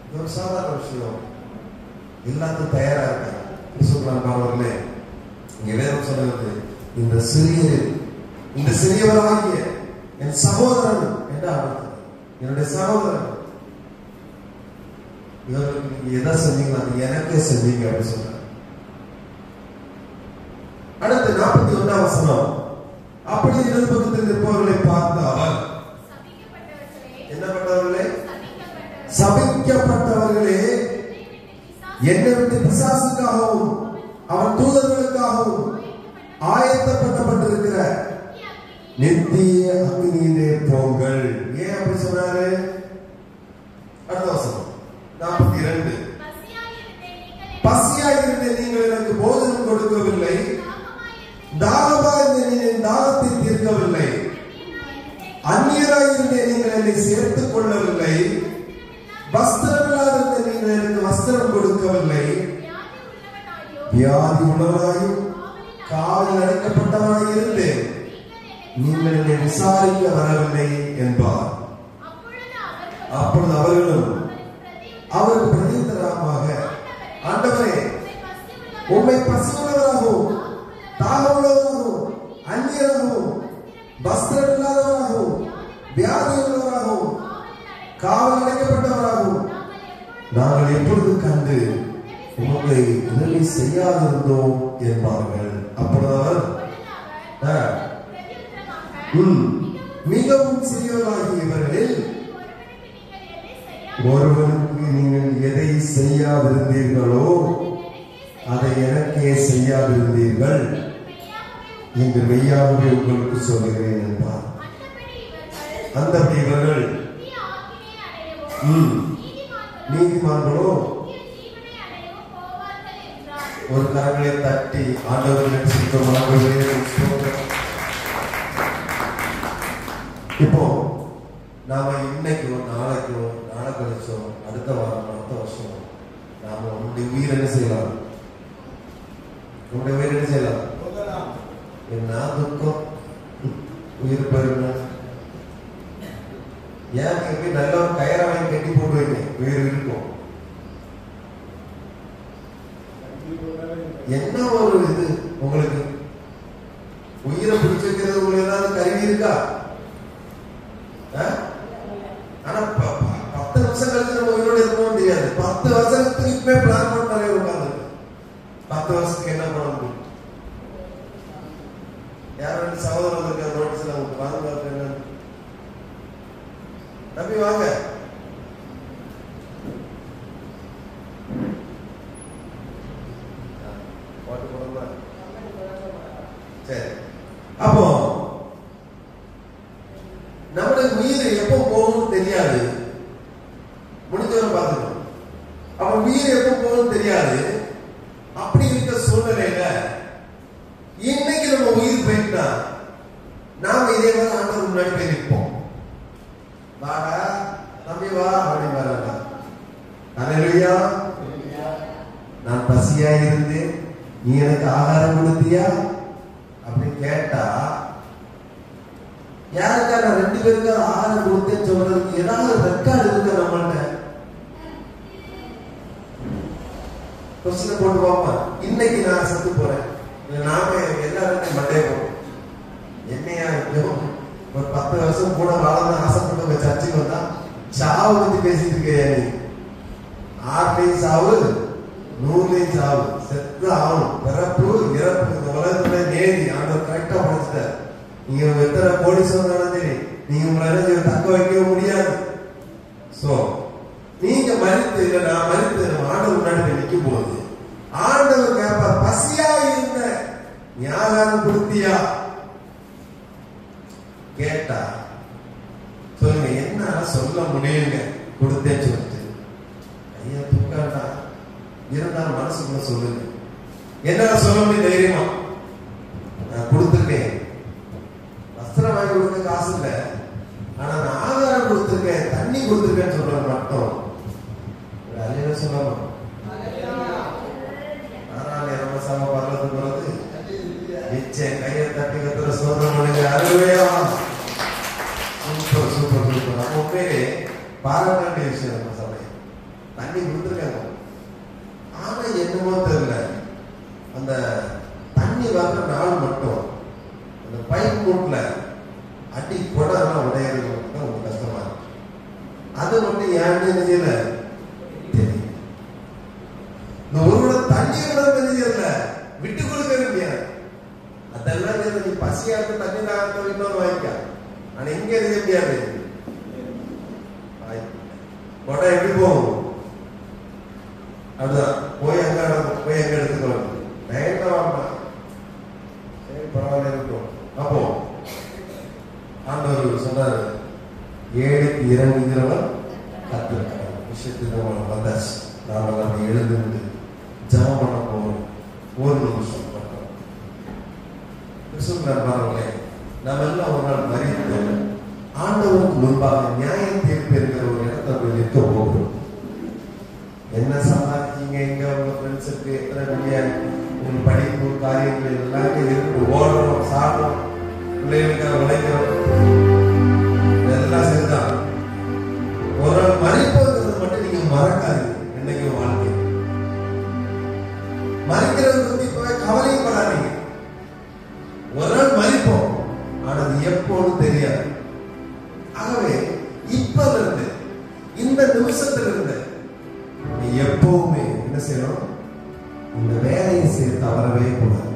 இது ஒரு சாதாரண விஷயம். எல்லாத்துக்கும் தயாரா இருக்க அவர்களே. இங்க வேதம் சொல்லுகிறது, இந்த சிறியவராகிய என் சகோதரன் என்றால் என்னுடைய சகோதரன் இவருக்கு நீங்க எதை செஞ்சீங்களோ அது எனக்கே செஞ்சீங்க அப்படின்னு சொல்றாங்க. அடுத்து 41ஆம் வசனம். அப்படி இடதுபக்கத்தில் இருப்பவர்களை பார்த்து அவர், என்ன பண்ணவர்களே? சபிக்கப்பட்டவர்களே, என்னை விட்டு பிசாசுக்காகவும் அவன் தூதர்களுக்காகவும் ஆயத்தப்பட்டிருக்கிற நித்திய அக்னியிலே போங்கள். ஏன் அப்படி சொன்னாரு? அடுத்த வசனம் 42. பசியாயிருந்த நீங்கள் எனக்கு போஜனம் கொடுக்கவில்லை, தாகமாயிருந்த நீங்கள் தாகத்தை தீர்க்கவில்லை, அந்நியராயிருந்த நீங்கள் என்னை சேர்த்துக் கொள்ளவில்லை, வஸ்திரமில்லாதிருந்த நீங்கள் எனக்கு வஸ்திரம் கொடுக்கவில்லை, வியாதி உள்ளவராயும் காவலில் அடைக்கப்பட்டவராய் இருந்தேன், நீங்கள் என்னை விசாரிக்க வரவில்லை என்பார். அப்பொழுது அவர்களும் அவருக்கு பிரதியுத்தரமாக, ஆண்டவரே, உம்மை பசியுள்ளவராகவும் தாகமுள்ளவராகவும் அந்நியராகவும் வஸ்திரம் இல்லாதவராகவும் வியாதி உள்ளவராகவும் காவல் அடைக்கப்பட்டவராகவும் நாங்கள் எப்பொழுது கண்டு உங்களை உதவி செய்யாதிருந்தோம் என்பார்கள். அப்பொழுது அவர் மிகவும் சிறியவராகிய இவர்களில் ஒருவனுக்கு நீங்கள் எதை செய்யாதிருந்தீர்களோ அதை எனக்கே செய்யாதிருந்தீர்கள் என்று மெய்யாகவே உங்களுக்கு சொல்லுகிறேன் என்றார். அந்தபடி இவர்கள் நீதிமான்களோ ஒரு கரங்களை தட்டி ஆண்டவர்கள் இப்போ நாம இன்னைக்கு நாளைக்கோ நாளை கழிச்சோ அடுத்த வாரம் அடுத்த வருஷம் நாம உன்னுடைய உயிர் என்ன செய்யலாம்? உன்னுடைய உயிர் என்ன செய்யலாம்? என்ன துக்கம் உயிர் பெருங்க. ஏன் எப்படி நல்ல ஒரு கயிறை வாங்கி கட்டி போடுவீங்க, உயிர் இருக்கும். 10 வருஷத்துக்கு இப்பவே பிளான் பண்ணாலே உட்கார்ந்து 10 வருஷத்துக்கு என்ன பண்ண முடியும்? யாரும் சகோதரர் இருக்க நோட்டீஸ்ல வாங்க தம்பி வாங்க. சரி, அப்போ நம்முடைய உயிர் எப்போ போகும்னு தெரியாது. முடிஞ்சவரை பார்த்துக்கணும். அப்ப உயிர் எப்போ போகும்னு தெரியாது. அப்படி இருக்க சூழ்நிலையில இன்னைக்கு நம்ம உயிர் போயிட்டா நாம இதே மாதிரி ஆண்டவர் முன்னாடி போய் நிற்போம். வாடா தம்பி வா அப்படின்னு வரா. அல்லேலூயா. நான் பசியா இருந்து நீ எனக்கு ஆகாரம் கொடுத்தியா அப்படின்னு கேட்டா யாருக்கா நான் 2 பேருக்கு ஆகாரம் கொடுத்தேன்னு சொல்றதுக்கு ஏதாவது ரெக்கார்டு இருக்கு நம்மள்ட்ட? கொஸ்டின் போட்டு பார்ப்பா. இன்னைக்கு நான் செத்து போறேன், நாம எல்லாருக்கும் மண்டே போறோம். என்னையா ஒரு 10 வருஷம் கூட வாழணும் ஆசைப்பட்ட சர்ச்சுக்கு வந்தா சாவு பத்தி பேசிட்டு இருக்கையா நீ? 6 சாவு 100 சாவு, செத்து ஆகணும். பிறப்பு இறப்பு இந்த உலகத்துல நேதி ஆண்டவர் கரெக்டா படிச்சுட்டார். நீங்க எத்தனை கோடி சொன்னாலும் சரி நீங்க உங்களால தக்க வைக்க முடியாது. சோ நீங்க மறித்து இல்ல நான் மறித்து ஆண்டவர் முன்னாடி நிற்கும் போது ஆண்டவர் கேட்பார், பசியா இருந்த ஞானம் கொடுத்தியா கேட்டா சொல்லுங்க. என்னால சொல்ல முடியுங்க கொடுத்தேன்னு சொல்லிட்டு ஐயா தூக்காண்டா இருந்தாலும் மனசுக்குள்ள சொல்லுங்க. என்னால சொல்ல முடியும் தைரியமா? நான் கொடுத்துருக்கேன். வஸ்திரம் வாங்கி கொடுக்க காசு இல்லை, ஆனா நான் ஆகாரம் கொடுத்துருக்கேன், தண்ணி கொடுத்துருக்கேன்னு சொல்றது மட்டும் அல்லேலூயா சொல்லலாம். ஆனால் நம்ம சம பரலத்து போறது நிச்சயம் கையை தட்டி கத்துற சோதனை பண்ணுங்க. அல்லேலூயா. Super super super. நம்ம உண்மையிலே பாராட்ட வேண்டிய விஷயம். நம்ம சபை தண்ணி கொடுத்துருக்காங்க. ஆனா என்னமோ தெரியல, அந்த தண்ணி வர்ற நாள் மட்டும் அந்த பைப் மூட்ல அடி கொடலாம் உடையிறது மட்டும் ரொம்ப கஷ்டமா இருக்கு. அது மட்டும் ஏன்னு தெரியல. தெரியும் இந்த ஒரு தண்ணி கூட தெரியல, விட்டு கொடுக்க முடியாது. அதெல்லாம் நீ பசியா இருக்க தண்ணி தாகத்தை இன்னொரு வாங்கிக்க. ஆனா எங்க இருக்க முடியாது. கொடை எப்படி போகும்? அதுதான் போய் எங்க எடுத்துக்கணும். சரி பரவாயில்ல இருக்கும். அப்போ ஆண்டவர் சொன்னாரு, ஏழைக்கு இறங்குகிறவர் கத்திருக்கிறார். விஷயத்துக்கு நம்ம வந்தாச்சு. நாம நம்ம எழுந்து ஜெபம் பண்ண போறோம். 1 நிமிஷம் மட்டும். நண்பர்களே, நம்ம எல்லாம் ஒரு நாள் மறித்து ஆண்டவருக்கு முன்பாக நியாய தீர்ப்பு இருக்கிற ஒரு இடத்துல போய் நிற்க போகிறோம். என்ன சம்பாதிக்கீங்க, எங்க உங்க ஃப்ரெண்ட்ஸுக்கு எத்தனை முடியாது, உங்க படிப்பு காரியங்கள் எல்லாமே இருக்கு. ஓடுறோம், சாப்பிடுறோம், பிள்ளைகளுக்காக உழைக்கிறோம், இதெல்லாம் சரிதான். ஒரு நாள் மறிப்போங்கிறது மட்டும் நீங்க மறக்காதீங்க. என்னைக்கு வாழ்க்கை மறிக்கிறது பத்தி போய் கவலைப்படாதீங்க. ஒரு நாள் மறிப்போம், ஆனா அது எப்போன்னு தெரியாது. ஆகவே இப்ப இருந்து இந்த நிமிஷத்துல இருந்து நீ எப்பவுமே என்ன செய்யணும்? இந்த வேலையை செய்ய தவறவே கூடாது.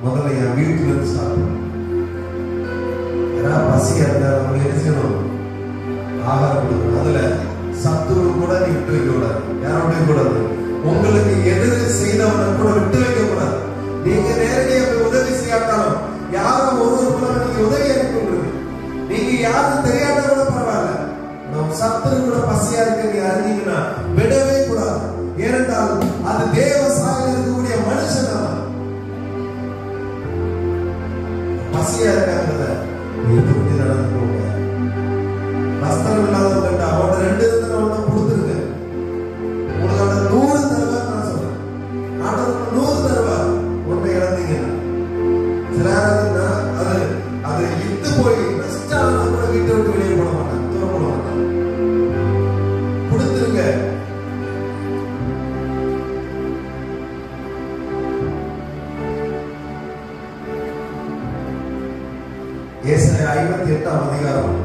முதல்ல என் வீட்டுல இருந்து ஸ்டார்ட் பண்ணணும். பசியா இருந்தா நம்ம என்ன செய்யணும்? ஆகாரம் கொடுக்கணும். அதுல சத்துரு கூட நீ விட்டு வைக்க கூடாது. யாரும் விட்டு கூடாது. உங்களுக்கு எதிர்த்து செய்தவனை கூட விட்டு வைக்க கூடாது. நீங்க நேரடியாக உதவி செய்யாட்டாலும் யாரும் ஒருவருக்குள்ள நீங்க உதவி அனுப்பிடுறது. நீங்க யாரும் தெரியாதவங்க பரவாயில்ல, நம்ம சத்துரு கூட பசியா இருக்க நீ அறிஞ்சீங்கன்னா விடவே கூடாது. ஏனென்றால் அது தேவ சாயல் இருக்கக்கூடிய மனுஷன். பசியா இருக்காங்க நீ திருப்தி நடந்து போங்க. வஸ்திரம் இல்லாதவங்க அவனோட 2 இருந்தா கொடுத்துருங்க. உங்களோட 100 தருவார் நான் சொல்றேன். ஆனா 100 தருவார். ஒன்றை இழந்தீங்கன்னா சில அது இட்டு போய் நஷ்டம் கூட வீட்டை விட்டு வெளியே போட மாட்டாங்க, தூரம் போட மாட்டாங்க. கொடுத்துருங்க. ஏசாயா 58ஆம் அதிகாரம்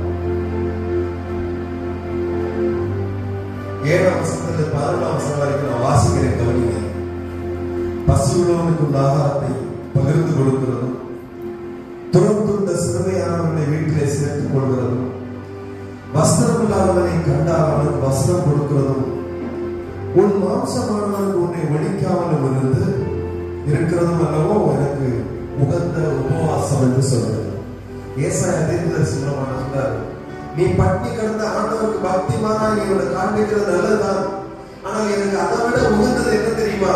7ஆம் வசனத்துல 11ஆம் வசனம் வரைக்கும் நான் வாசிக்கிறேன், கவனிங்க. பசியுள்ளவனுக்கு ஆகாரத்தை பகிர்ந்து கொடுக்கிறதும், துறந்துள்ள சிறுமையானவனை வீட்டிலே சேர்த்துக் கொள்கிறதும், வஸ்திரம் இல்லாதவனை கண்டால் அவனுக்கு வஸ்திரம் கொடுக்கிறதும், உன் மாம்சமானவனுக்கு உன்னை ஒழிக்காமலும் இருந்து இருக்கிறதும் அல்லவோ எனக்கு உகந்த உபவாசம் என்று சொல்றது. ஏசாயா தீர்க்கதரிசியான சொல்றார், நீ பட்டினி கிடந்த ஆண்டவருக்கு பக்திமானா நீ இவனை காண்பிக்கிறது நல்லதுதான். ஆனால் எனக்கு அதை விட உகந்தது என்ன தெரியுமா?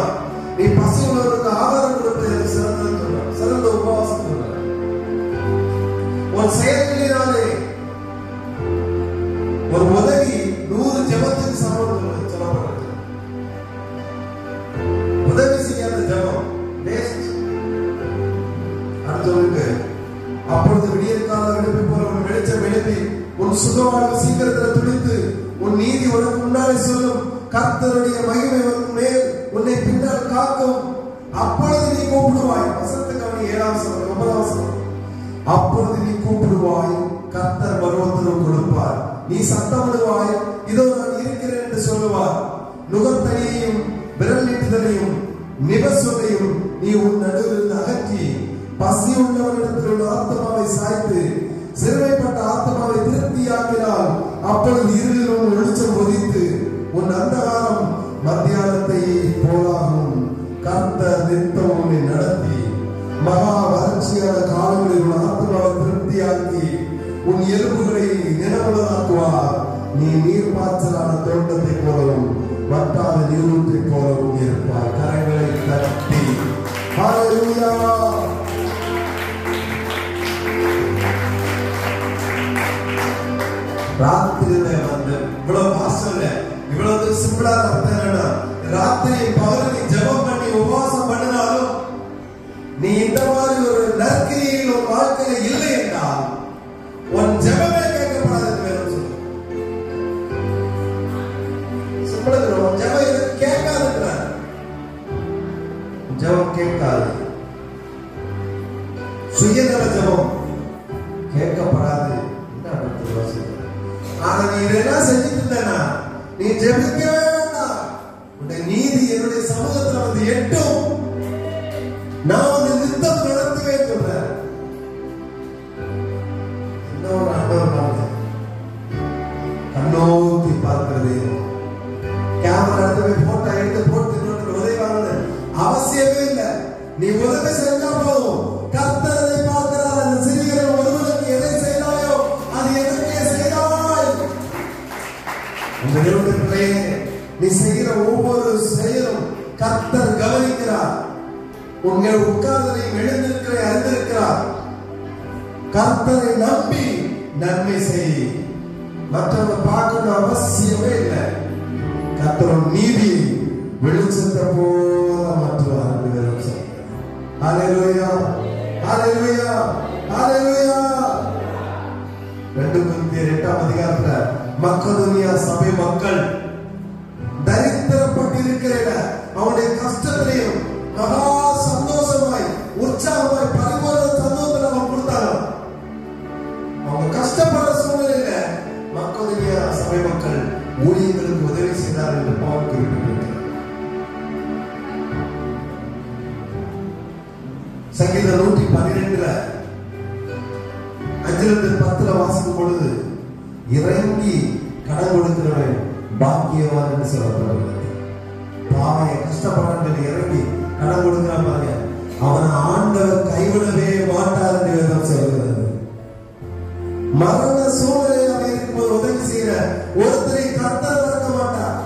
நீ பசி உள்ளவருக்கு ஆகாரம் கொடுப்பது எனக்கு சிறந்தது சொல்றார். சிறந்த உபவாசம் சொல்றார். உன் செயல்களினாலே ஒரு உதவி 100 ஜெபத்துக்கு சமம் சொல்லப்படுறது. உதவி செய்யாத ஜெபம் வேஸ்ட். அடுத்தவனுக்கு அப்பொழுது விடியற்கால எழுப்பி போல உன் வெளிச்சம் எழுப்பி உன் சுகவாழ்வு சீக்கிரத்தில் துடித்து உன் நீதி உனக்கு முன்னாலே சொல்லும். கர்த்தருடைய மகிமை உன் மேல் உன்னை பின்னால் காக்கும். அப்பொழுது நீ கூப்பிடுவாய். வசனத்துக்கு அவன் 7ஆம் வசனம் 9ஆம் வசனம். அப்பொழுது நீ கூப்பிடுவாய், கர்த்தர் பருவத்திலும் கொடுப்பார். நீ சத்தமிடுவாய், இதோ நான் இருக்கிறேன் என்று சொல்லுவார். நுகத்தடியையும் விரல் நீட்டுதலையும் நிபசொல்லையும் நீ உன் நடுவில் அகற்றி பசி உள்ளவனிடத்தில் உள்ள ஆத்மாவை சாய்த்து சிறுமைப்பட்ட ஆத்மாவை திருப்தியாக்கினால் அப்பொழுது இருளிலும் வெளிச்சம் ஒதித்து உன் அந்தகாரம் மத்தியானத்தை போலாகும். கர்த்தர் நித்தம் உன்னை நடத்தி மகா வறட்சியான காலங்களில் உன் ஆத்மாவை திருப்தியாக்கி உன் எலும்புகளை நிலவுள்ளதாக்குவார். நீ நீர் பாய்ச்சலான தோட்டத்தை போலவும் வட்டாத நீரூற்றை போலவும் இருப்பார். கரைகளை தட்டி ஹல்லேலூயா. ராத்திரியில வந்து இவ்வளவு வாசல்ல இவ்வளவு சிம்பிளா அர்த்தம் என்னன்னா, ராத்திரி பகல் நீ ஜெபம் பண்ணி உபவாசம் பண்ணினாலும் நீ இந்த மாதிரி ஒரு நற்கிரியில் ஒரு வாழ்க்கையில இல்லை என்றால் உன் ஜெபமே கேட்கப்படாது. வேணும் சொல்லு சிம்பிளா ஜெபம் எனக்கு கேட்காதுன்ற ஜெபம் கேட்காது. சுயநல ஜெபம் கேட்கப்படாது. ஆனா நீ என்ன செஞ்சுட்டு இருந்தனா, நீ ஜெபிக்கவே வேண்டாம். உன்னுடைய நீதி என்னுடைய சமூகத்துல வந்து எட்டும். நான் வந்து நித்தம் நடத்துவேன் சொல்றேன். என்ன ஒரு ஆண்டவர் கண்ணோக்கி பார்க்கிறதே. கேமரா எடுத்து போட்டோ எடுத்து போட்டு இன்னொரு உதவி வாங்கணும் அவசியமே இல்லை. நீ உதவி செஞ்சா போதும். கர்த்தரை பார்க்கிறார். அந்த சிறிய ஒருவனுக்கு எதை செய்தாயோ அது எதற்கே செய்தாய். அந்த நிறுவனத்திலே நீ செய்கிற ஒவ்வொரு செயலும் கர்த்தர் கவனிக்கிறார். உங்கள் உட்கார்ந்ததை எழுந்திருக்கிற அறிந்திருக்கிறார். கர்த்தரை நம்பி நன்மை செய். மற்றவங்க பார்க்கணும் அவசியமே இல்லை. கர்த்தர் நீதி வெளிச்சத்தை போல மாற்றுவார். ஹல்லேலூயா ஹல்லேலூயா ஹல்லேலூயா. 2 கொரிந்தியர் 8ஆம் அதிகாரத்துல மக்கதோனியா சபை மக்கள் தரித்திரப்பட்டிருக்கிற அவனுடைய கஷ்டத்திலையும் மகா சந்தோஷமாய் உற்சாகமாய் பரிபூரண சந்தோஷத்தை அவன் கொடுத்தாங்க. அவங்க கஷ்டப்படுற சூழ்நிலையில மக்கதோனியா சபை மக்கள் ஊழியர்களுக்கு உதவி செய்தார் என்று பவுல் குறிப்பிட்டிருக்கிறார். சங்கீதம் 112 5-10 வாசிக்கும் பொழுது இறங்கி கடன் கொடுக்கிறவன் பாக்கியவான் என்று சொல்லப்படுகிறது. பாவைய கஷ்டப்படுற இறங்கி கடன் கொடுக்கிறான் பாருங்க, அவனை ஆண்டவர் கைவிடவே மாட்டார் என்று வேதம் சொல்கிறது. மரண சூழ்நிலையாக இருக்கும்போது உதவி செய்யற ஒருத்தரை கர்த்தர் மறக்க மாட்டார்.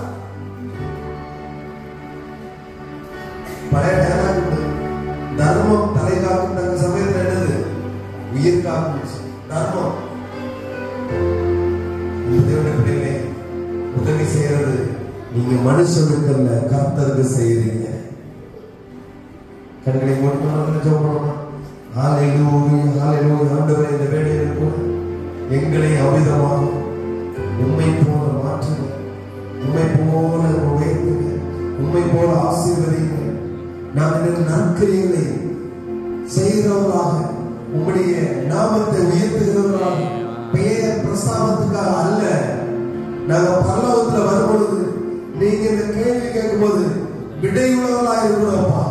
பழைய தர்மம் தலை காக்கும். தங்க சமயத்தில் என்னது உயிர் காக்கும் தர்மம். உதவி செய்யறது நீங்க மனுஷனுக்கு அல்ல, கர்த்தருக்கு செய்யறீங்க. கண்களை மூடிக்கொண்டு ஜெபம் பண்ணணும். ஹல்லேலூயா ஹல்லேலூயா. ஆண்டவரே, இந்த வேளையில் கூட எங்களை அமிதமாக உம்மை போல மாற்றுங்க, உம்மை போல உயர்த்துங்க, உம்மை போல ஆசீர்வதிங்க. நாங்கள் நற்கிரியைகளை செய்கிறவர்களாக, உம்முடைய நாமத்தை உயர்த்துகிறவர்களாக, பெயர் பிரஸ்தாபத்துக்காக அல்ல. நாங்கள் பரலோகத்தில் வரும்பொழுது நீங்க இந்த கேள்வி கேட்கும் போது விடையுள்ளவர்களா இருக்கிறோம்ப்பா.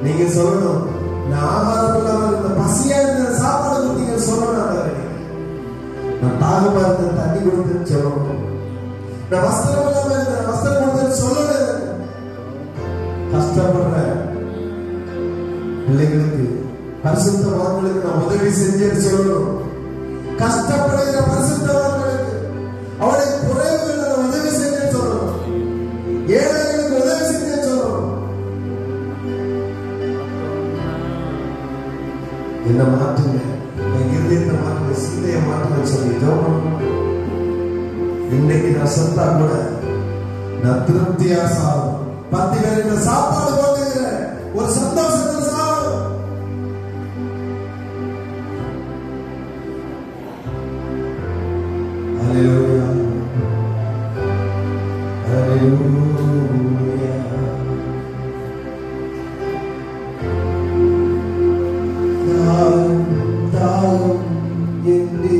நீங்க சொல்லணும், நான் ஆகாரம் இல்லாமல் இந்த பசியா இருந்த சாப்பாடு கொடுத்தீங்க சொல்லணும். நான் தாகமா இருந்த தண்ணி கொடுத்தேன்னு சொல்லணும். நான் வஸ்திரம் இல்லாம இருந்த வஸ்திரம் கொடுத்தேன்னு சொல்லணும். கஷ்டப்படுற பிள்ளைகளுக்கு பரிசுத்தவான்களுக்கு நான் உதவி செஞ்சேன்னு சொல்லணும். கஷ்டப்படுகிற பரிசுத்தவான்களுக்கு அவளை குறைவுகள் நான் உதவி செஞ்சேன்னு சொல்லணும். ஏழைகளுக்கு உதவி செஞ்சேன்னு சொல்லணும். என்ன மாற்றுங்க, என் இருதயத்தை மாற்றுங்க, சிந்தையை மாற்றுங்க சொல்லி ஜெபம். இன்னைக்கு நான் சொந்தா கூட நான் திருப்தியா சாப்பிடும் 10 பேருக்கு சாப்பாடு போட்டுக்கிற ஒரு சந்தோஷத்துல சாப்பிடும். ஹல்லேலூயா, ஹல்லேலூயா. தாகம் என்னே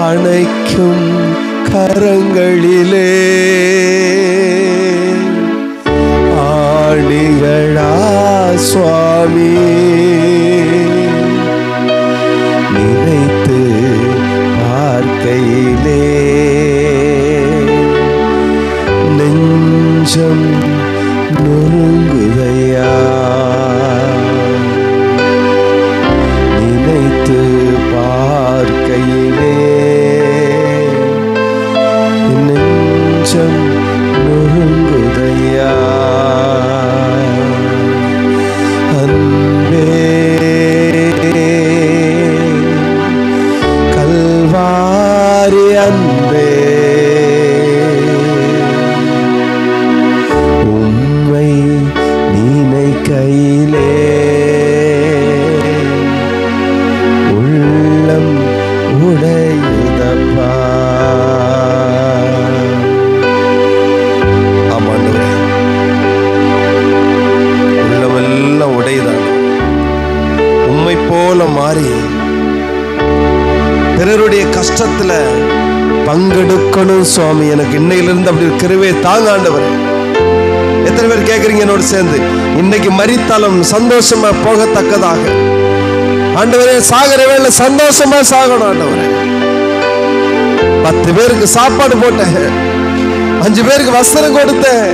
அணைக்கும் கரங்களிலே ஆணிகளா சுவாமி நினைத்து பார்க்கையிலே நெஞ்சம் நொறுங்குதையா நினைத்து பார்க்கையிலே நெஞ்சம் நொறுங்குதையா அன்பே கல்வாரி அன்பே உம்மை நினைக்கையிலே உள்ளம் உடையுதப்பா. ஆமாண்டவரே, உள்ளமெல்லாம் உடையுதான். உம்மை போல மாறி பிறருடைய கஷ்டத்துல பங்கெடுக்கணும் சுவாமி. எனக்கு இன்னையிலிருந்து அப்படி கிருபை தாங்க ஆண்டவரே. எத்தனை பேர் கேட்குறீங்க என்னோடு சேர்ந்து? இன்னைக்கு மரித்தாலும் சந்தோஷமா போகத்தக்கதாக ஆண்டவரே, சாகர வேலை சந்தோஷமா சாகணும் ஆண்டவரே. 10 பேருக்கு சாப்பாடு போட்டேன், 5 பேருக்கு வஸ்திரம் கொடுத்தேன்,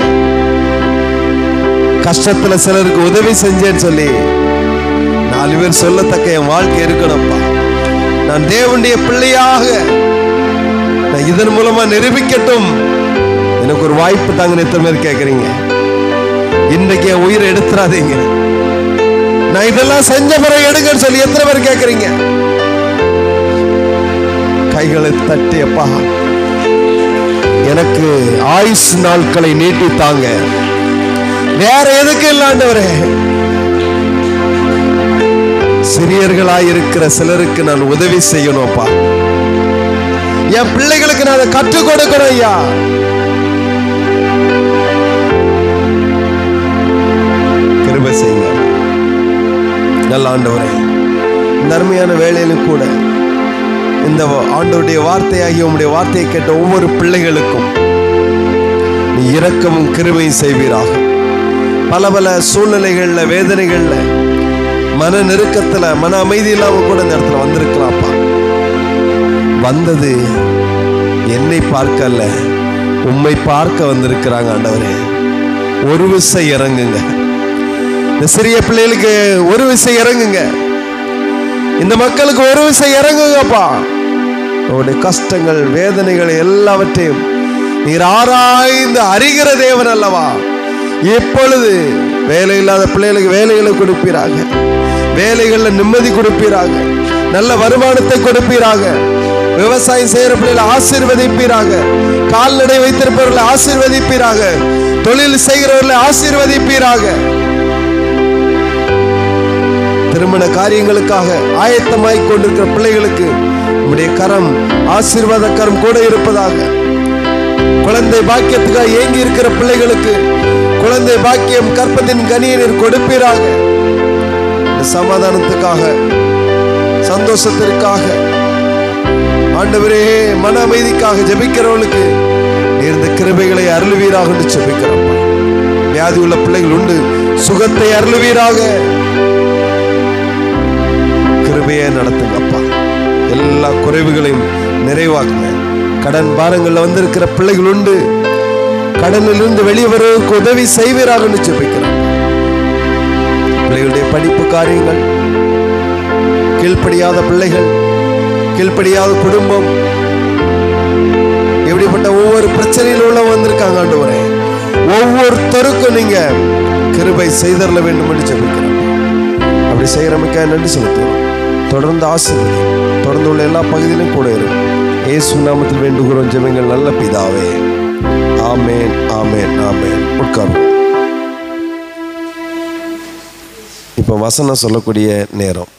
கஷ்டத்துல சிலருக்கு உதவி செஞ்சேன்னு சொல்லி 4 பேர் சொல்லத்தக்க என் வாழ்க்கை இருக்கணும்ப்பா. நான் தேவனுடைய பிள்ளையாக நான் இதன் மூலமா நிரூபிக்கட்டும். எனக்கு ஒரு வாய்ப்பு தாங்க. எத்தனை பேர் கேட்குறீங்க? இன்னைக்கு என் உயிரை எடுத்துறாதீங்க, நான் இதெல்லாம் செஞ்ச பிறகு எடுங்கன்னு சொல்லி எத்தனை பேர் கேட்குறீங்க? கைகளை தட்டியப்பா, எனக்கு ஆயுசு நாட்களை நீட்டித்தாங்க. வேற எதுக்கு இல்லாண்டவரே, சிறியர்களாயிருக்கிற சிலருக்கு நான் உதவி செய்யணும்ப்பா. என் பிள்ளைகளுக்கு நான் அதை கற்றுக் கொடுக்கணும் ஐயா. தாருங்கள் ஆண்டவரே. இந்த அருமையான வேளையிலும் கூட இந்த ஆண்டவருடைய வார்த்தையாகிய உம்முடைய வார்த்தையை கேட்ட ஒவ்வொரு பிள்ளைகளுக்கும் நீ இரக்கமும் கிருபையும் செய்வீராக. பல பல சூழ்நிலைகள்ல, வேதனைகள்ல, மன நெருக்கத்துல, மன அமைதி இல்லாம கூட இந்த இடத்துல வந்திருக்கலாம்ப்பா. வந்தது என்னை பார்க்கல, உம்மை பார்க்க வந்திருக்கிறாங்க ஆண்டவரே. ஒரு விசை இறங்குங்க. இந்த சிறிய பிள்ளைகளுக்கு ஒரு விசை இறங்குங்க. இந்த மக்களுக்கு ஒரு விசை இறங்குங்கப்பா. அவருடைய கஷ்டங்கள், வேதனைகள் எல்லாவற்றையும் நீர் ஆராய்ந்து அறிகிற தேவன் அல்லவா. இப்பொழுது வேலை இல்லாத பிள்ளைகளுக்கு வேலைகளை கொடுப்பீராக, வேலைகள்ல நிம்மதி கொடுப்பீராக, நல்ல வருமானத்தை கொடுப்பீராக, விவசாயம் செய்யற பிள்ளைகளை ஆசீர்வதிப்பீராக, கால்நடை வைத்திருப்பவர்களை ஆசீர்வதிப்பீராக, தொழில் செய்கிறவர்களை ஆசீர்வதிப்பீராக. திருமண காரியங்களுக்காக ஆயத்தமாய் கொண்டிருக்கிற பிள்ளைகளுக்கு உம்முடைய கரம், ஆசீர்வாத கரம் கூட இருப்பதாக. குழந்தை பாக்கியத்துக்காக ஏங்கி இருக்கிற பிள்ளைகளுக்கு குழந்தை பாக்கியம், கற்பத்தின் கனியை கொடுப்பீராக. சமாதானத்துக்காக, சந்தோஷத்திற்காக, ஆண்டவரே மன அமைதிக்காக ஜெபிக்கிறவர்களுக்கு இந்த கிருபைகளை அருளுவீராக என்று ஜெபிக்கிறோம். வியாதி உள்ள பிள்ளைகள் உண்டு, சுகத்தை அருளுவீராக. கிருபையை நடத்துங்கப்பா. எல்லா குறைவுகளையும் நிறைவாக்குங்க. கடன் பாரங்கள்ல வந்திருக்கிற பிள்ளைகள் உண்டு, கடனில் இருந்து வெளியே வருவதற்கு உதவி செய்வீராக என்று ஜெபிக்கிறோம். பிள்ளைகளுடைய படிப்பு காரியங்கள், கீழ்ப்படியாத பிள்ளைகள், கீழ்ப்படியாத குடும்பம், எப்படிப்பட்ட ஒவ்வொரு பிரச்சனையில் உள்ள வந்திருக்காங்க ஆண்டவரே. ஒவ்வொருத்தருக்கும் நீங்க கிருபை செய்தரல வேண்டும் என்று ஜெபிக்கிறோம். அப்படி செய்யறமைக்கா நன்றி செலுத்துவோம். தொடர்ந்து ஆசீர்வதி, தொடர்ந்து உள்ள எல்லா பகுதியிலும் கூட இருக்கும். இயேசு நாமத்தில் வேண்டுகிறோம் ஜெபங்கள் நல்ல பிதாவே. ஆமேன், ஆமேன், ஆமேன். உட்காரும். இப்போ வசனம் சொல்லக்கூடிய நேரம்.